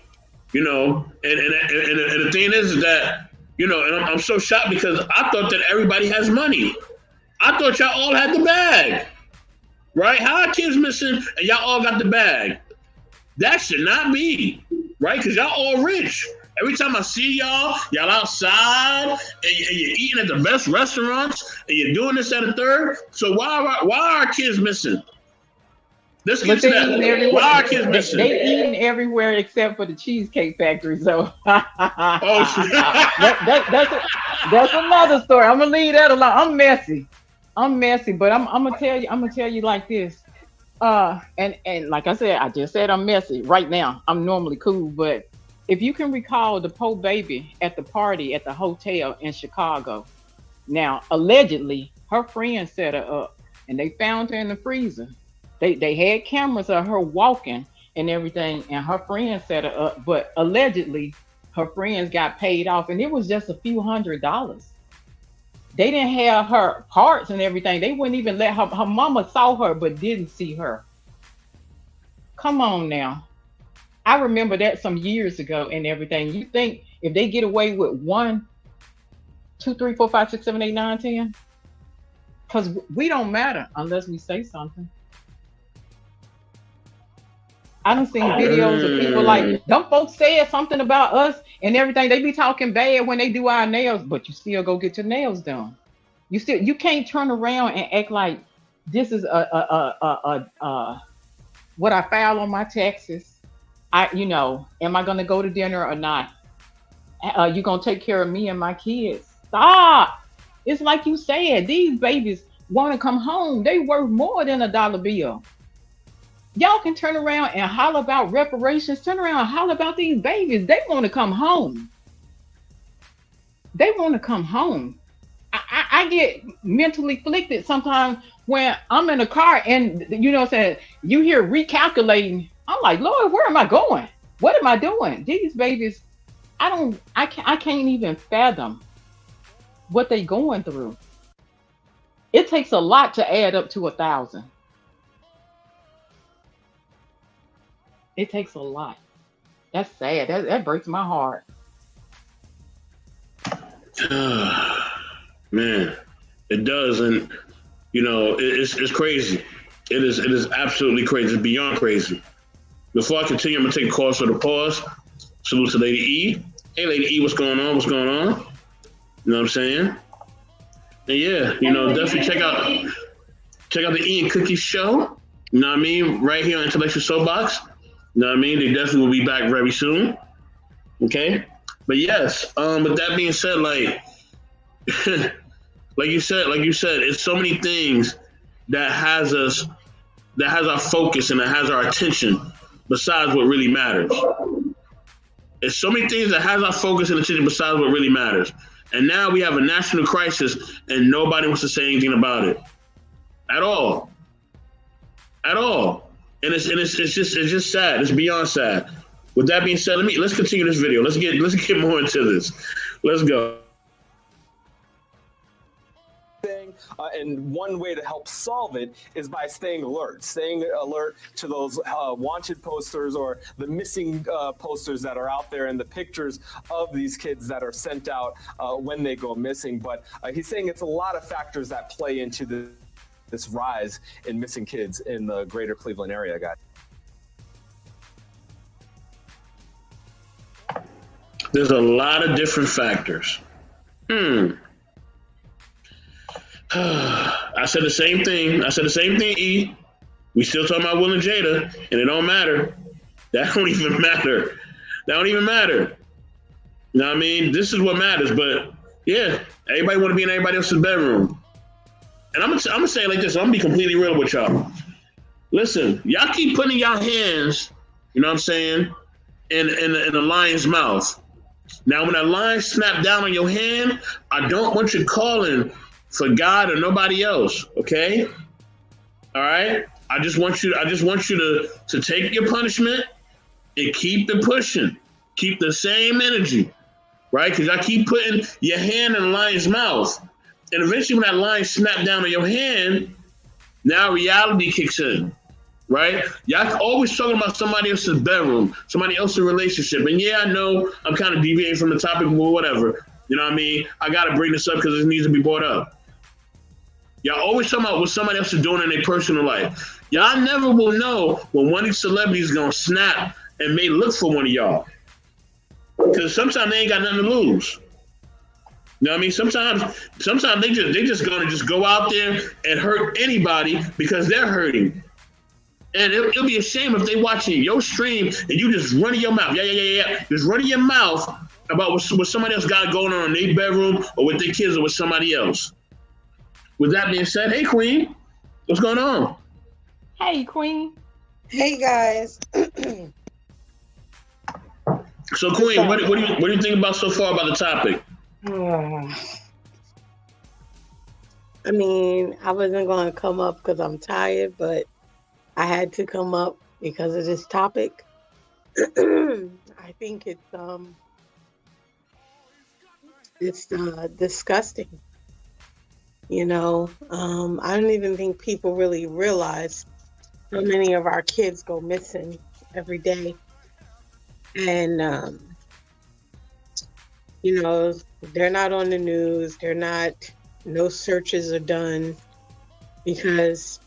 You know, and the thing is that, you know, and I'm so shocked because I thought that everybody has money. I thought y'all all had the bag, right? How are kids missing and y'all all got the bag? That should not be, right? Because y'all all rich. Every time I see y'all outside and you're eating at the best restaurants and you're doing this at a third. So why are kids missing? Let's get to that. Why are kids missing? They eating everywhere except for the Cheesecake Factory. So that's another story. I'm gonna leave that alone. I'm messy, but I'm gonna tell you like this. And like I said, I just said I'm messy. Right now, I'm normally cool, but if you can recall the poor baby at the party at the hotel in Chicago, now allegedly her friend set her up, and they found her in the freezer. They had cameras of her walking and everything, and her friend set her up, but allegedly her friends got paid off, and it was just a few $100s. They didn't have her parts and everything. They wouldn't even let her mama saw her but didn't see her. Come on now. I remember that some years ago and everything. You think if they get away with 1, 2, 3, 4, 5, 6, 7, 8, 9, 10? Because we don't matter unless we say something. I done seen videos of people like, them folks said something about us and everything. They be talking bad when they do our nails, but you still go get your nails done. You can't turn around and act like this is what I file on my taxes. Am I gonna go to dinner or not? You gonna take care of me and my kids? Stop. It's like you said, these babies want to come home. They worth more than $1 bill. Y'all can turn around and holler about reparations. Turn around and holler about these babies. They want to come home. They want to come home. I get mentally afflicted sometimes when I'm in a car and, you know what I'm saying, you hear recalculating. I'm like, Lord, where am I going? What am I doing? These babies, I can't even fathom what they going through. It takes a lot to add up to 1,000. It takes a lot. That's sad. That breaks my heart. Man, it does, and you know it's crazy. It is absolutely crazy. It's beyond crazy. Before I continue, I'm gonna take a call for the pause. Salute to Lady E. Hey, Lady E, what's going on? What's going on? You know what I'm saying? And yeah, you know, definitely check out the E and Cookie show. You know what I mean? Right here on Intellectual Soapbox. You know what I mean? They definitely will be back very soon. Okay? But yes, with that being said, like you said, it's so many things that has our focus and that has our attention besides what really matters. It's so many things that has our focus and attention besides what really matters. And now we have a national crisis and nobody wants to say anything about it. At all. And it's just sad. It's beyond sad. With that being said, let's continue this video. Let's get more into this. Let's go. And one way to help solve it is by staying alert to those wanted posters or the missing posters that are out there and the pictures of these kids that are sent out when they go missing. But he's saying it's a lot of factors that play into this rise in missing kids in the greater Cleveland area, guys. There's a lot of different factors. I said the same thing, E. We still talking about Will and Jada, and it don't matter. That don't even matter. You know what I mean? This is what matters, but yeah, everybody want to be in everybody else's bedroom. And I'm gonna say it like this. I'm gonna be completely real with y'all. Listen, y'all keep putting y'all hands, you know what I'm saying, in the lion's mouth. Now, when that lion snap down on your hand, I don't want you calling for God or nobody else. Okay, all right. I just want you to take your punishment and keep it pushing. Keep the same energy, right? Because I keep putting your hand in the lion's mouth. And eventually when that lion snaps down on your hand, Now reality kicks in, right? Y'all always talking about somebody else's bedroom, somebody else's relationship. And yeah, I know I'm kind of deviating from the topic, but whatever. You know what I mean? I got to bring this up because it needs to be brought up. Y'all always talking about what somebody else is doing in their personal life. Y'all never will know when one of these celebrities is going to snap and may look for one of y'all. Because sometimes they ain't got nothing to lose. You know what I mean? Sometimes they just gonna just go out there and hurt anybody because they're hurting. And it'll be a shame if they watching your stream and you just running your mouth. Yeah. Just running your mouth about what somebody else got going on in their bedroom or with their kids or with somebody else. With that being said, hey Queen, what's going on? Hey Queen. Hey guys. So Queen, what do you think about so far about the topic? I mean, I wasn't going to come up because I'm tired, but I had to come up because of this topic. I think it's disgusting. You know, I don't even think people really realize how many of our kids go missing every day. And, you know, they're not on the news. No searches are done because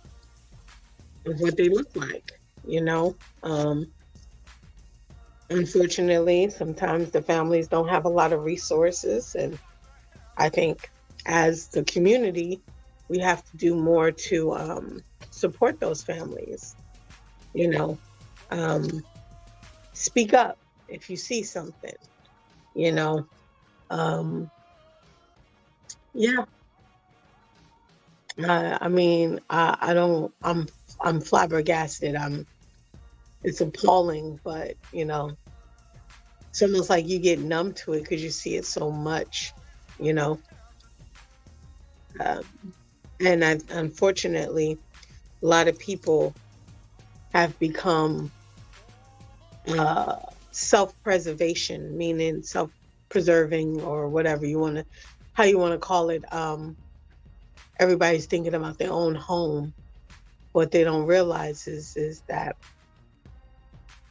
of what they look like, you know. Unfortunately, sometimes the families don't have a lot of resources. And I think as the community, we have to do more to support those families, you know. Speak up if you see something, you know. Yeah. I mean, I'm flabbergasted. It's appalling, but you know, it's almost like you get numb to it because you see it so much, you know. And unfortunately, a lot of people have become self-preservation, meaning self-preserving or whatever how you want to call it. Everybody's thinking about their own home. What they don't realize is that,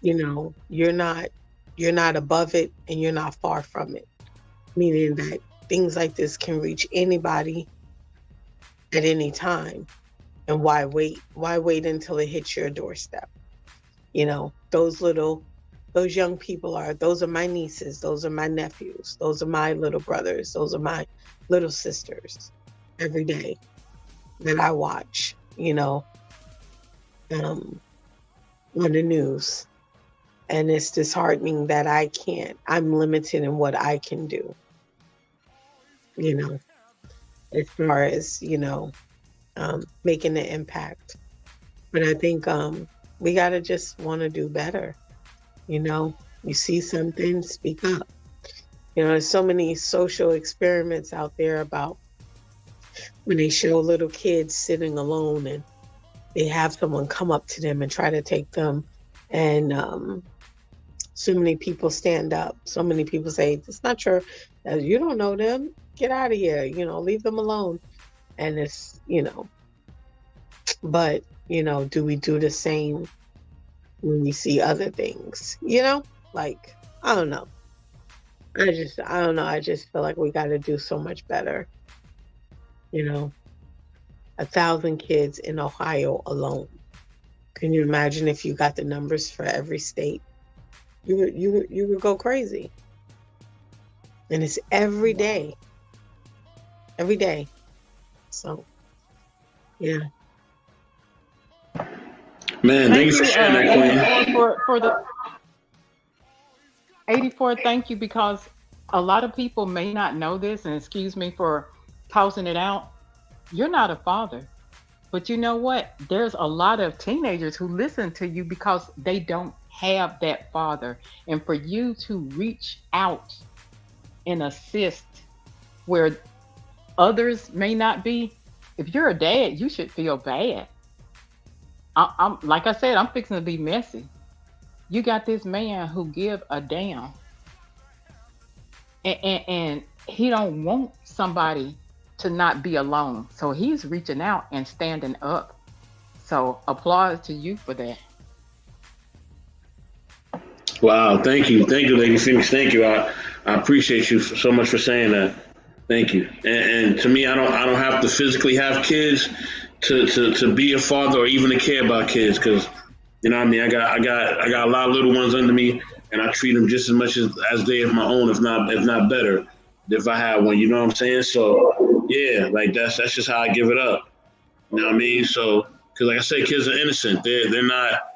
you know, you're not above it and you're not far from it. Meaning that things like this can reach anybody at any time. And why wait? Why wait until it hits your doorstep? You know, those young people those are my nieces, those are my nephews, those are my little brothers, those are my little sisters every day that I watch, you know, on the news. And it's disheartening that I'm limited in what I can do, you know, as far as, you know, making an impact. But I think we got to just want to do better. You know, you see something, speak up. You know, there's so many social experiments out there about when they show little kids sitting alone and they have someone come up to them and try to take them. And so many people stand up. So many people say, it's not true. You don't know them. Get out of here. You know, leave them alone. And it's, you know, but, you know, do we do the same when we see other things, you know? Like, I don't know. I don't know. I just feel like we got to do so much better. You know, 1,000 kids in Ohio alone. Can you imagine if you got the numbers for every state? You would go crazy. And it's every day. Every day. So, yeah. Man, thank you for sharing that, Queen. For the 84, thank you, because a lot of people may not know this, and excuse me for tossing it out. You're not a father, but you know what? There's a lot of teenagers who listen to you because they don't have that father. And for you to reach out and assist where others may not be, if you're a dad, you should feel bad. I'm like I said, I'm fixing to be messy. You got this man who give a damn, and he don't want somebody to not be alone. So he's reaching out and standing up So applause to you for that. Wow, thank you, Lady Phoenix. Thank you. I appreciate you so much for saying that. Thank you. And to me, I don't have to physically have kids to be a father or even to care about kids, because you know what I mean. I got a lot of little ones under me, and I treat them just as much as they are my own, if not better, if I had one. You know what I'm saying? So yeah, like that's just how I give it up. You know what I mean? So because like I said, kids are innocent. They're not.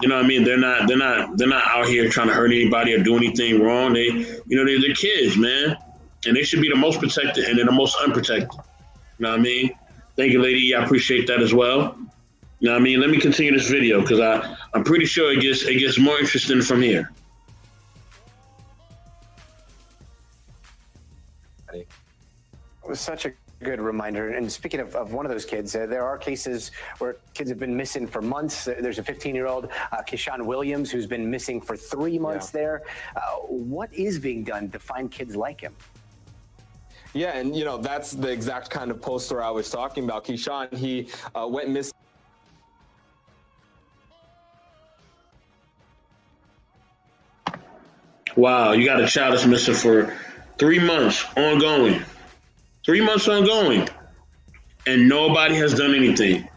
You know what I mean? They're not out here trying to hurt anybody or do anything wrong. They're kids, man. And they should be the most protected, and they're the most unprotected. You know what I mean? Thank you, Lady E. I appreciate that as well. You know what I mean? Let me continue this video because I'm pretty sure it gets more interesting from here. It was such a good reminder. And speaking of one of those kids, there are cases where kids have been missing for months. There's a 15-year-old, Keyshawn Williams, who's been missing for 3 months there. What is being done to find kids like him? Yeah, and that's the exact kind of poster I was talking about. Keyshawn, he went missing. Wow, you got a child that's missing for 3 months ongoing. 3 months ongoing. And nobody has done anything.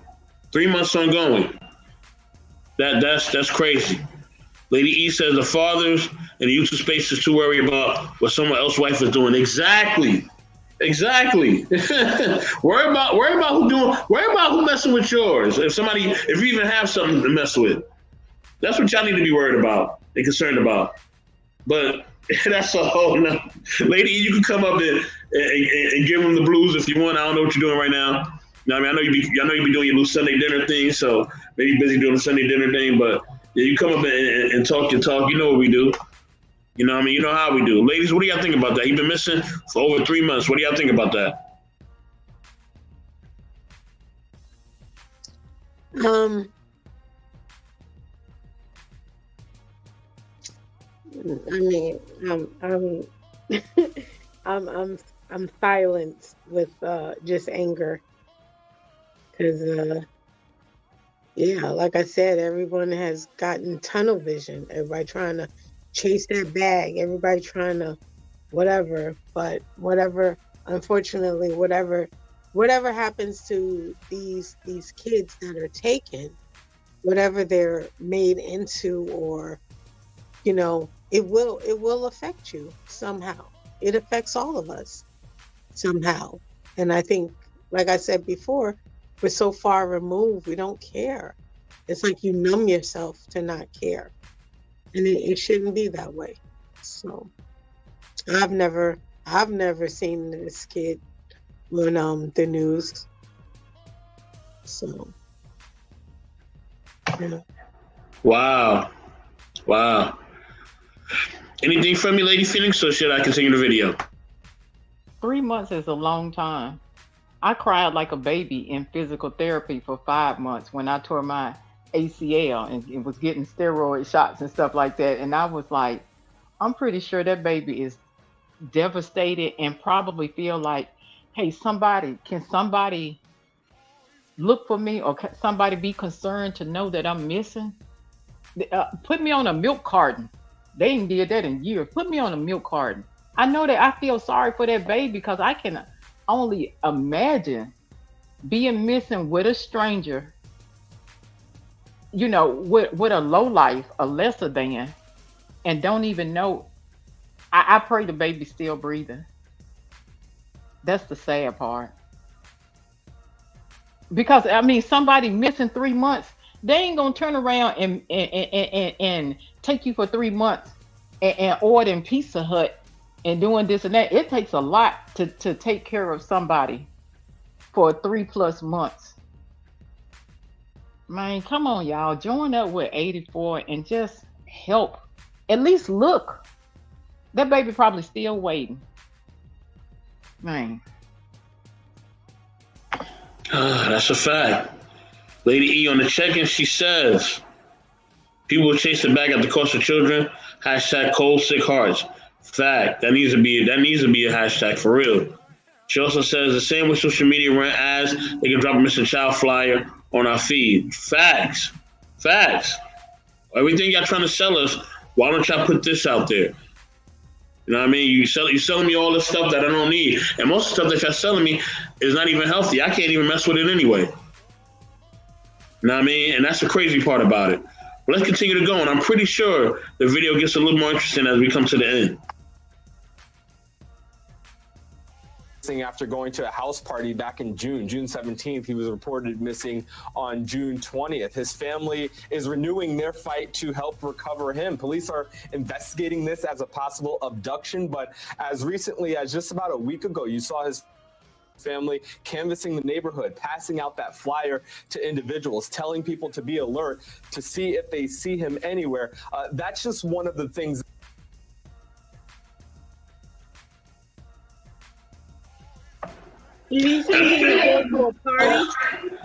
3 months ongoing. That's crazy. Lady E says the fathers in the YouTube space is too worried about what someone else's wife is doing. Exactly. worry about who messing with yours. If you even have something to mess with. That's what y'all need to be worried about and concerned about. But that's a whole nother. Lady E, you can come up and give them the blues if you want. I don't know what you're doing right now. You know what I mean? I know you be doing your little Sunday dinner thing, so maybe you're busy doing the Sunday dinner thing, but yeah, you come up and talk your talk. You know what we do. You know what I mean? You know how we do. Ladies, what do y'all think about that? He's been missing for over 3 months. What do y'all think about that? I mean, I'm silenced with just anger because yeah, like I said, everyone has gotten tunnel vision. Everybody trying to chase that bag. Everybody trying to whatever. But whatever, unfortunately, whatever happens to these kids that are taken, whatever they're made into, or it will affect you somehow. It affects all of us somehow. And I think, like I said before, we're so far removed, we don't care. It's like you numb yourself to not care. And it shouldn't be that way. So I've never seen this kid on the news. So yeah. Wow. Anything from me, Lady Phoenix, or should I continue the video? 3 months is a long time. I cried like a baby in physical therapy for 5 months when I tore my ACL and was getting steroid shots and stuff like that. And I was like, I'm pretty sure that baby is devastated and probably feel like, hey, can somebody look for me, or can somebody be concerned to know that I'm missing? Put me on a milk carton. They ain't did that in years. Put me on a milk carton. I know that I feel sorry for that baby because I can only imagine being missing with a stranger, with a low life, a lesser than, and don't even know. I pray the baby's still breathing. That's the sad part. Because somebody missing 3 months, they ain't gonna turn around and take you for 3 months and ordering Pizza Hut and doing this and that. It takes a lot to take care of somebody for 3+ months. Man, come on, y'all. Join up with 84 and just help. At least look. That baby probably still waiting. Man. That's a fact. Lady E on the check-in, she says, people will chase the bag at the cost of children. # cold sick hearts. Fact. That needs to be a hashtag for real. She also says the same with social media run ads. They can drop a missing child flyer on our feed. Facts. Everything y'all trying to sell us, why don't y'all put this out there? You know what I mean? You selling me all this stuff that I don't need. And most of the stuff that y'all selling me is not even healthy. I can't even mess with it anyway. You know what I mean? And that's the crazy part about it. But let's continue to go. And I'm pretty sure the video gets a little more interesting as we come to the end. After going to a house party back in June 17th, he was reported missing on June 20th. His family is renewing their fight to help recover him. Police are investigating this as a possible abduction, but as recently as just about a week ago, you saw his family canvassing the neighborhood, passing out that flyer to individuals, telling people to be alert to see if they see him anywhere. That's just one of the things. You said he was going to a party?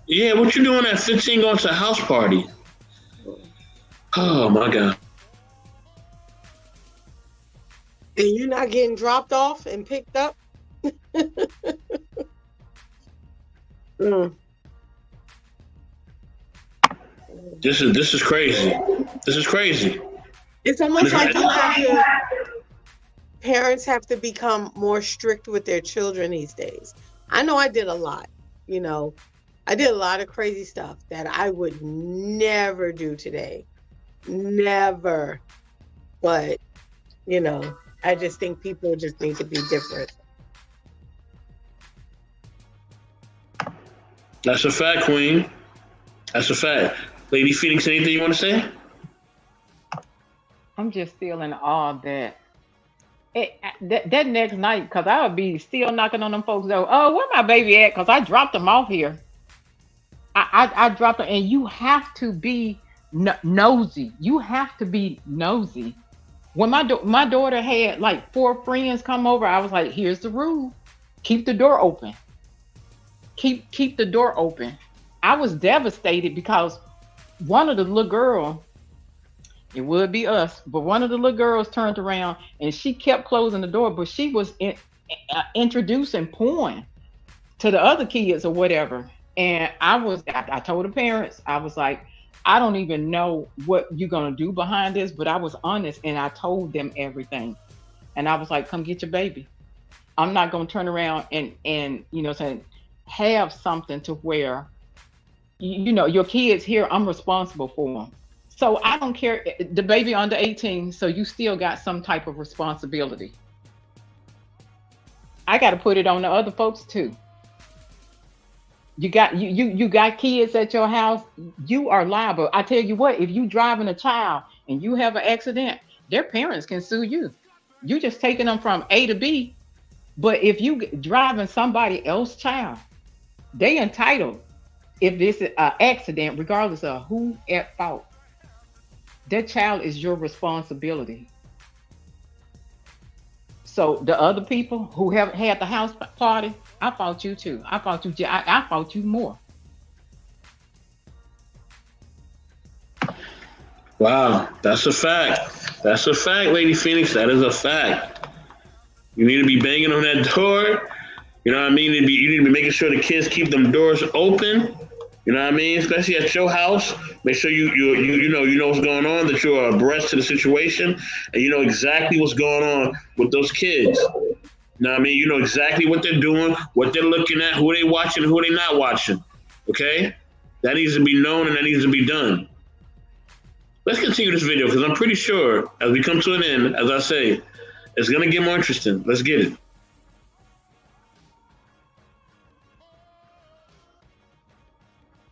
Yeah, what you doing at 15 going to a house party? Oh, my God. And you're not getting dropped off and picked up? This is crazy. This is crazy. It's almost like parents have to become more strict with their children these days. I know I did a lot, you know. I did a lot of crazy stuff that I would never do today. Never. But, you know, I just think people just need to be different. That's a fact, Queen. That's a fact. Lady Phoenix, anything you want to say? I'm just still in awe that that next night, because I would be still knocking on them folks' door. Oh, where my baby at? Because I dropped them off here. I dropped them, and you have to be nosy. You have to be nosy. When my daughter had like 4 friends come over, I was like, here's the rule. Keep the door open. Keep the door open. I was devastated because one of the little girls, it would be us, but one of the little girls turned around and she kept closing the door, but she was introducing porn to the other kids or whatever. And I told the parents, I was like, I don't even know what you're going to do behind this, but I was honest and I told them everything. And I was like, come get your baby. I'm not going to turn around and you know, saying, have something to where, you know, your kids here, I'm responsible for them. So I don't care, the baby under 18, so you still got some type of responsibility. I got to put it on the other folks too. You got kids at your house, you are liable. I tell you what, if you driving a child and you have an accident, their parents can sue you. You just taking them from A to B. But if you driving somebody else's child, they entitled, if this is an accident, regardless of who at fault, that child is your responsibility. So the other people who have had the house party, I fought you too. I fought you more. Wow, that's a fact. That's a fact, Lady Phoenix. That is a fact. You need to be banging on that door. You know what I mean? You need to be making sure the kids keep them doors open. You know what I mean? Especially at your house. Make sure you know what's going on, that you're abreast to the situation, and you know exactly what's going on with those kids. You know what I mean? You know exactly what they're doing, what they're looking at, who they watching, and who they not watching. Okay? That needs to be known and that needs to be done. Let's continue this video because I'm pretty sure as we come to an end, as I say, it's going to get more interesting. Let's get it.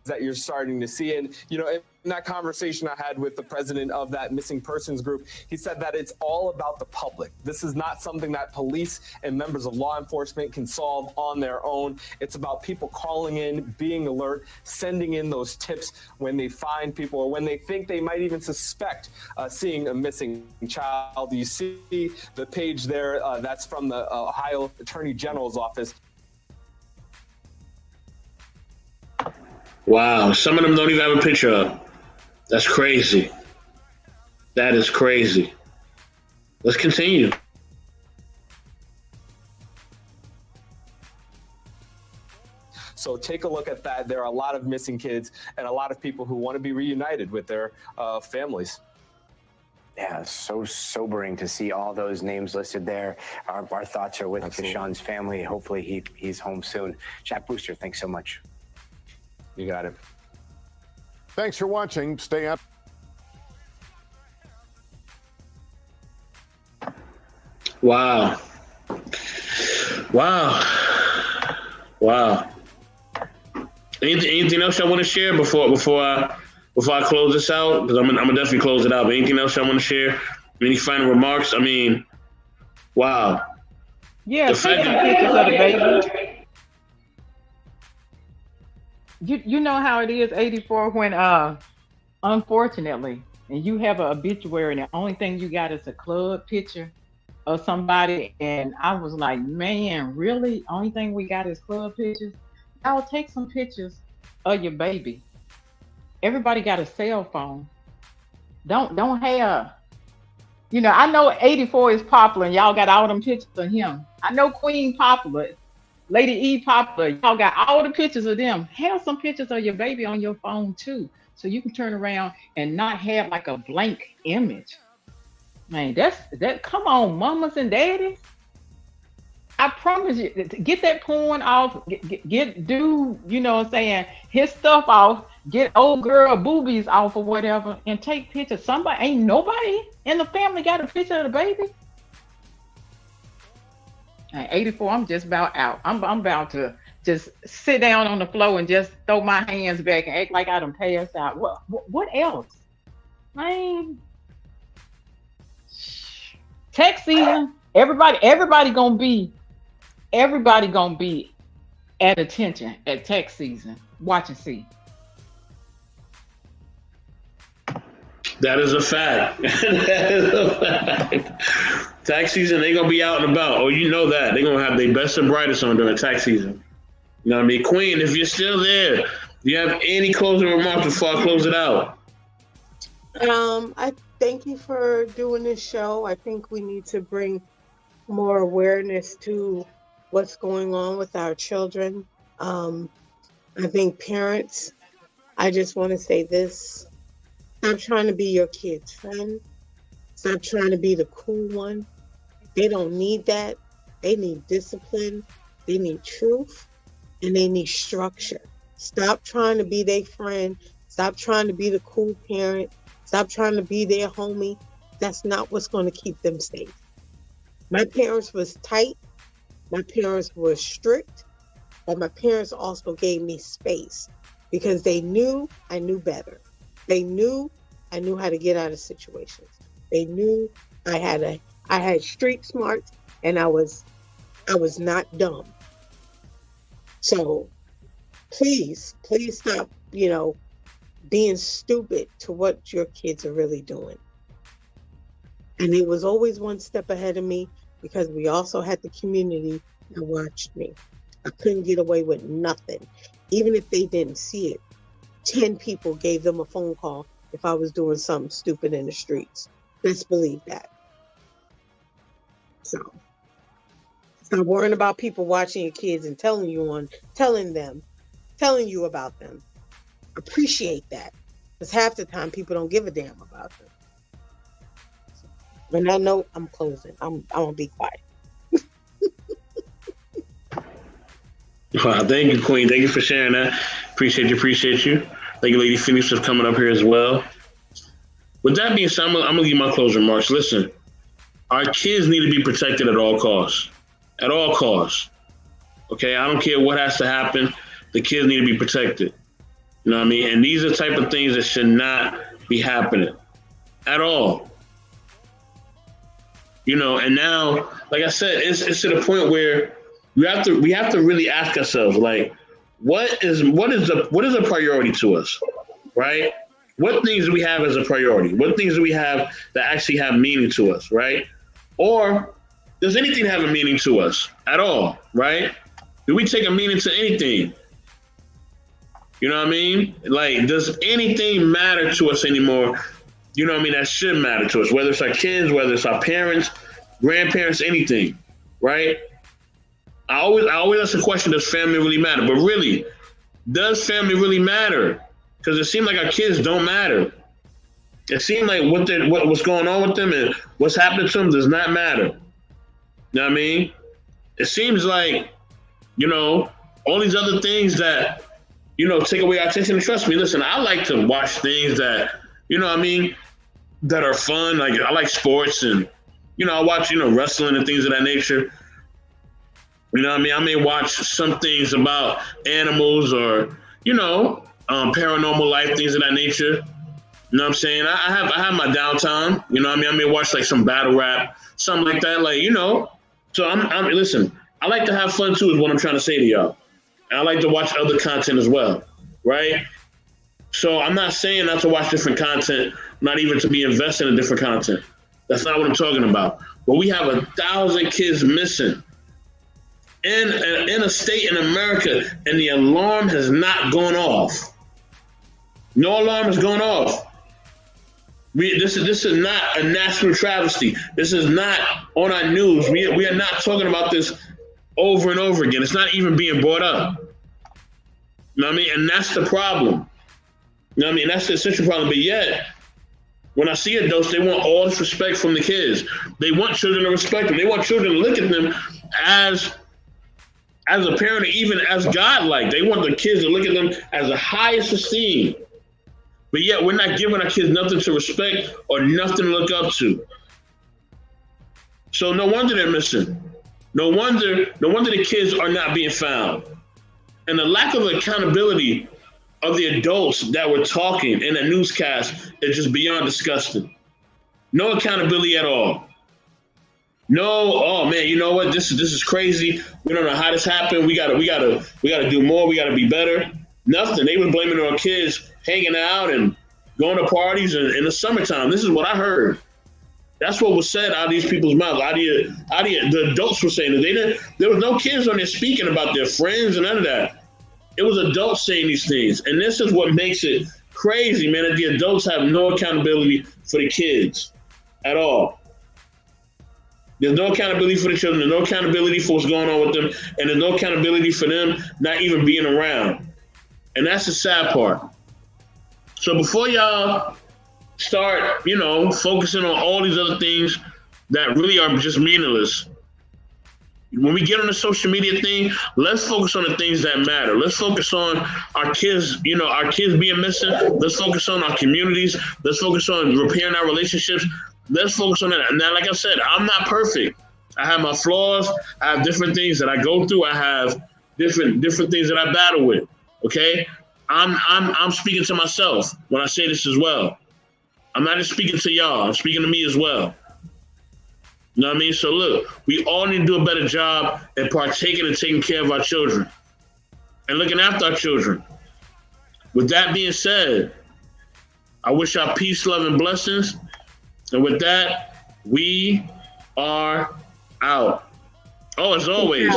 That you're starting to see. And, you know, in that conversation I had with the president of that missing persons group, he said that it's all about the public. This is not something that police and members of law enforcement can solve on their own. It's about people calling in, being alert, sending in those tips when they find people or when they think they might even suspect seeing a missing child. You see the page there, that's from the Ohio Attorney General's office. Wow, some of them don't even have a picture up. That's crazy. That is crazy. Let's continue. So take a look at that. There are a lot of missing kids and a lot of people who want to be reunited with their families. Yeah, so sobering to see all those names listed there. Our thoughts are with Deshaun's family. Hopefully he's home soon. Shaq Booster, thanks so much. You got it. Thanks for watching. Stay up. Wow. Anything else y'all want to share before I close this out? Because I'm gonna definitely close it out. But anything else y'all want to share? Any final remarks? I mean, wow. Yeah, take some pictures of the baby. You know how it is, 84, when unfortunately, and you have an obituary and the only thing you got is a club picture of somebody, and I was like, man, really? Only thing we got is club pictures? Y'all take some pictures of your baby. Everybody got a cell phone. Don't have, I know 84 is popular and y'all got all them pictures of him. I know Queen popular, Lady E popular. Y'all got all the pictures of them. Have some pictures of your baby on your phone too, so you can turn around and not have like a blank image. Man, that. Come on, mamas and daddies. I promise you, get that porn off. Do you know what I'm saying? His stuff off. Get old girl boobies off or whatever, and take pictures. Ain't nobody in the family got a picture of the baby. At 84, I'm just about out. I'm about to just sit down on the floor and just throw my hands back and act like I done passed out. What else? Tax season. Everybody gonna be at attention at tax season. Watch and see. That is a fact. That is a fact. Tax season, they gonna be out and about. Oh, you know that. They gonna have their best and brightest on during tax season. You know what I mean? Queen, if you're still there, do you have any closing remarks before I close it out? I thank you for doing this show. I think we need to bring more awareness to what's going on with our children. I think parents, I just want to say this. Stop trying to be your kid's friend. Stop trying to be the cool one. They don't need that. They need discipline. They need truth. And they need structure. Stop trying to be their friend. Stop trying to be the cool parent. Stop trying to be their homie. That's not what's going to keep them safe. My parents was tight. My parents were strict. But my parents also gave me space because they knew I knew better. They knew I knew how to get out of situations. They knew I had street smarts and I was not dumb. So please stop, being stupid to what your kids are really doing. And it was always one step ahead of me because we also had the community that watched me. I couldn't get away with nothing. Even if they didn't see it, 10 people gave them a phone call if I was doing something stupid in the streets. Best believe that. So stop worrying about people watching your kids and telling you about them. Appreciate that. Because half the time people don't give a damn about them. On that note, I'm closing. I'm gonna be quiet. Wow, thank you, Queen. Thank you for sharing that. Appreciate you. Thank you, Lady Phoenix, for coming up here as well. With that being said, I'm gonna give my closing remarks. Listen, our kids need to be protected at all costs. At all costs. Okay, I don't care what has to happen. The kids need to be protected. You know what I mean? And these are the type of things that should not be happening at all. And now, like I said, it's to the point where we have to really ask ourselves, like, what is a priority to us, right? What things do we have as a priority? What things do we have that actually have meaning to us, right? Or does anything have a meaning to us at all, right? Do we take a meaning to anything? You know what I mean? Like, does anything matter to us anymore? You know what I mean? That should matter to us, whether it's our kids, whether it's our parents, grandparents, anything, right? I always ask the question, does family really matter? But really, does family really matter? Because it seems like our kids don't matter. It seems like what's going on with them and what's happening to them does not matter. You know what I mean? It seems like, all these other things that, take away our attention. And trust me, listen, I like to watch things that, that are fun. Like, I like sports and, I watch, wrestling and things of that nature. You know what I mean? I may watch some things about animals or, paranormal life, things of that nature. You know what I'm saying? I have my downtime. You know what I mean? I may watch like some battle rap, something like that. Like, So listen, I like to have fun too is what I'm trying to say to y'all. And I like to watch other content as well, right? So I'm not saying not to watch different content, not even to be invested in different content. That's not what I'm talking about. But we have 1,000 kids missing in a state in America, and the alarm has not gone off. No alarm has gone off. This is not a national travesty. This is not on our news. We are not talking about this over and over again. It's not even being brought up. You know what I mean? And that's the problem. You know what I mean? That's the essential problem. But yet, when I see adults, they want all this respect from the kids. They want children to respect them. They want children to look at them as a parent, or even as godlike. They want the kids to look at them as the highest esteem. But yet we're not giving our kids nothing to respect or nothing to look up to. So no wonder they're missing. No wonder the kids are not being found. And the lack of accountability of the adults that were talking in a newscast is just beyond disgusting. No accountability at all. No, oh man, you know what? This is crazy. We don't know how this happened. We gotta do more. We gotta be better. Nothing. They were blaming it on kids hanging out and going to parties in the summertime. This is what I heard. That's what was said out of these people's mouths. The adults were saying that there was no kids on there speaking about their friends and none of that. It was adults saying these things. And this is what makes it crazy, man, that the adults have no accountability for the kids at all. There's no accountability for the children. There's no accountability for what's going on with them. And there's no accountability for them not even being around. And that's the sad part. So before y'all start, focusing on all these other things that really are just meaningless, when we get on the social media thing, let's focus on the things that matter. Let's focus on our kids, our kids being missing. Let's focus on our communities. Let's focus on repairing our relationships. Let's focus on that. And now, like I said, I'm not perfect. I have my flaws. I have different things that I go through. I have different things that I battle with. Okay? I'm speaking to myself when I say this as well. I'm not just speaking to y'all. I'm speaking to me as well. You know what I mean? So look, we all need to do a better job at partaking and taking care of our children and looking after our children. With that being said, I wish y'all peace, love, and blessings. And with that, we are out. Oh, as always,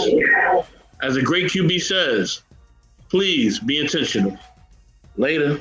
as a great QB says, please be intentional. Later.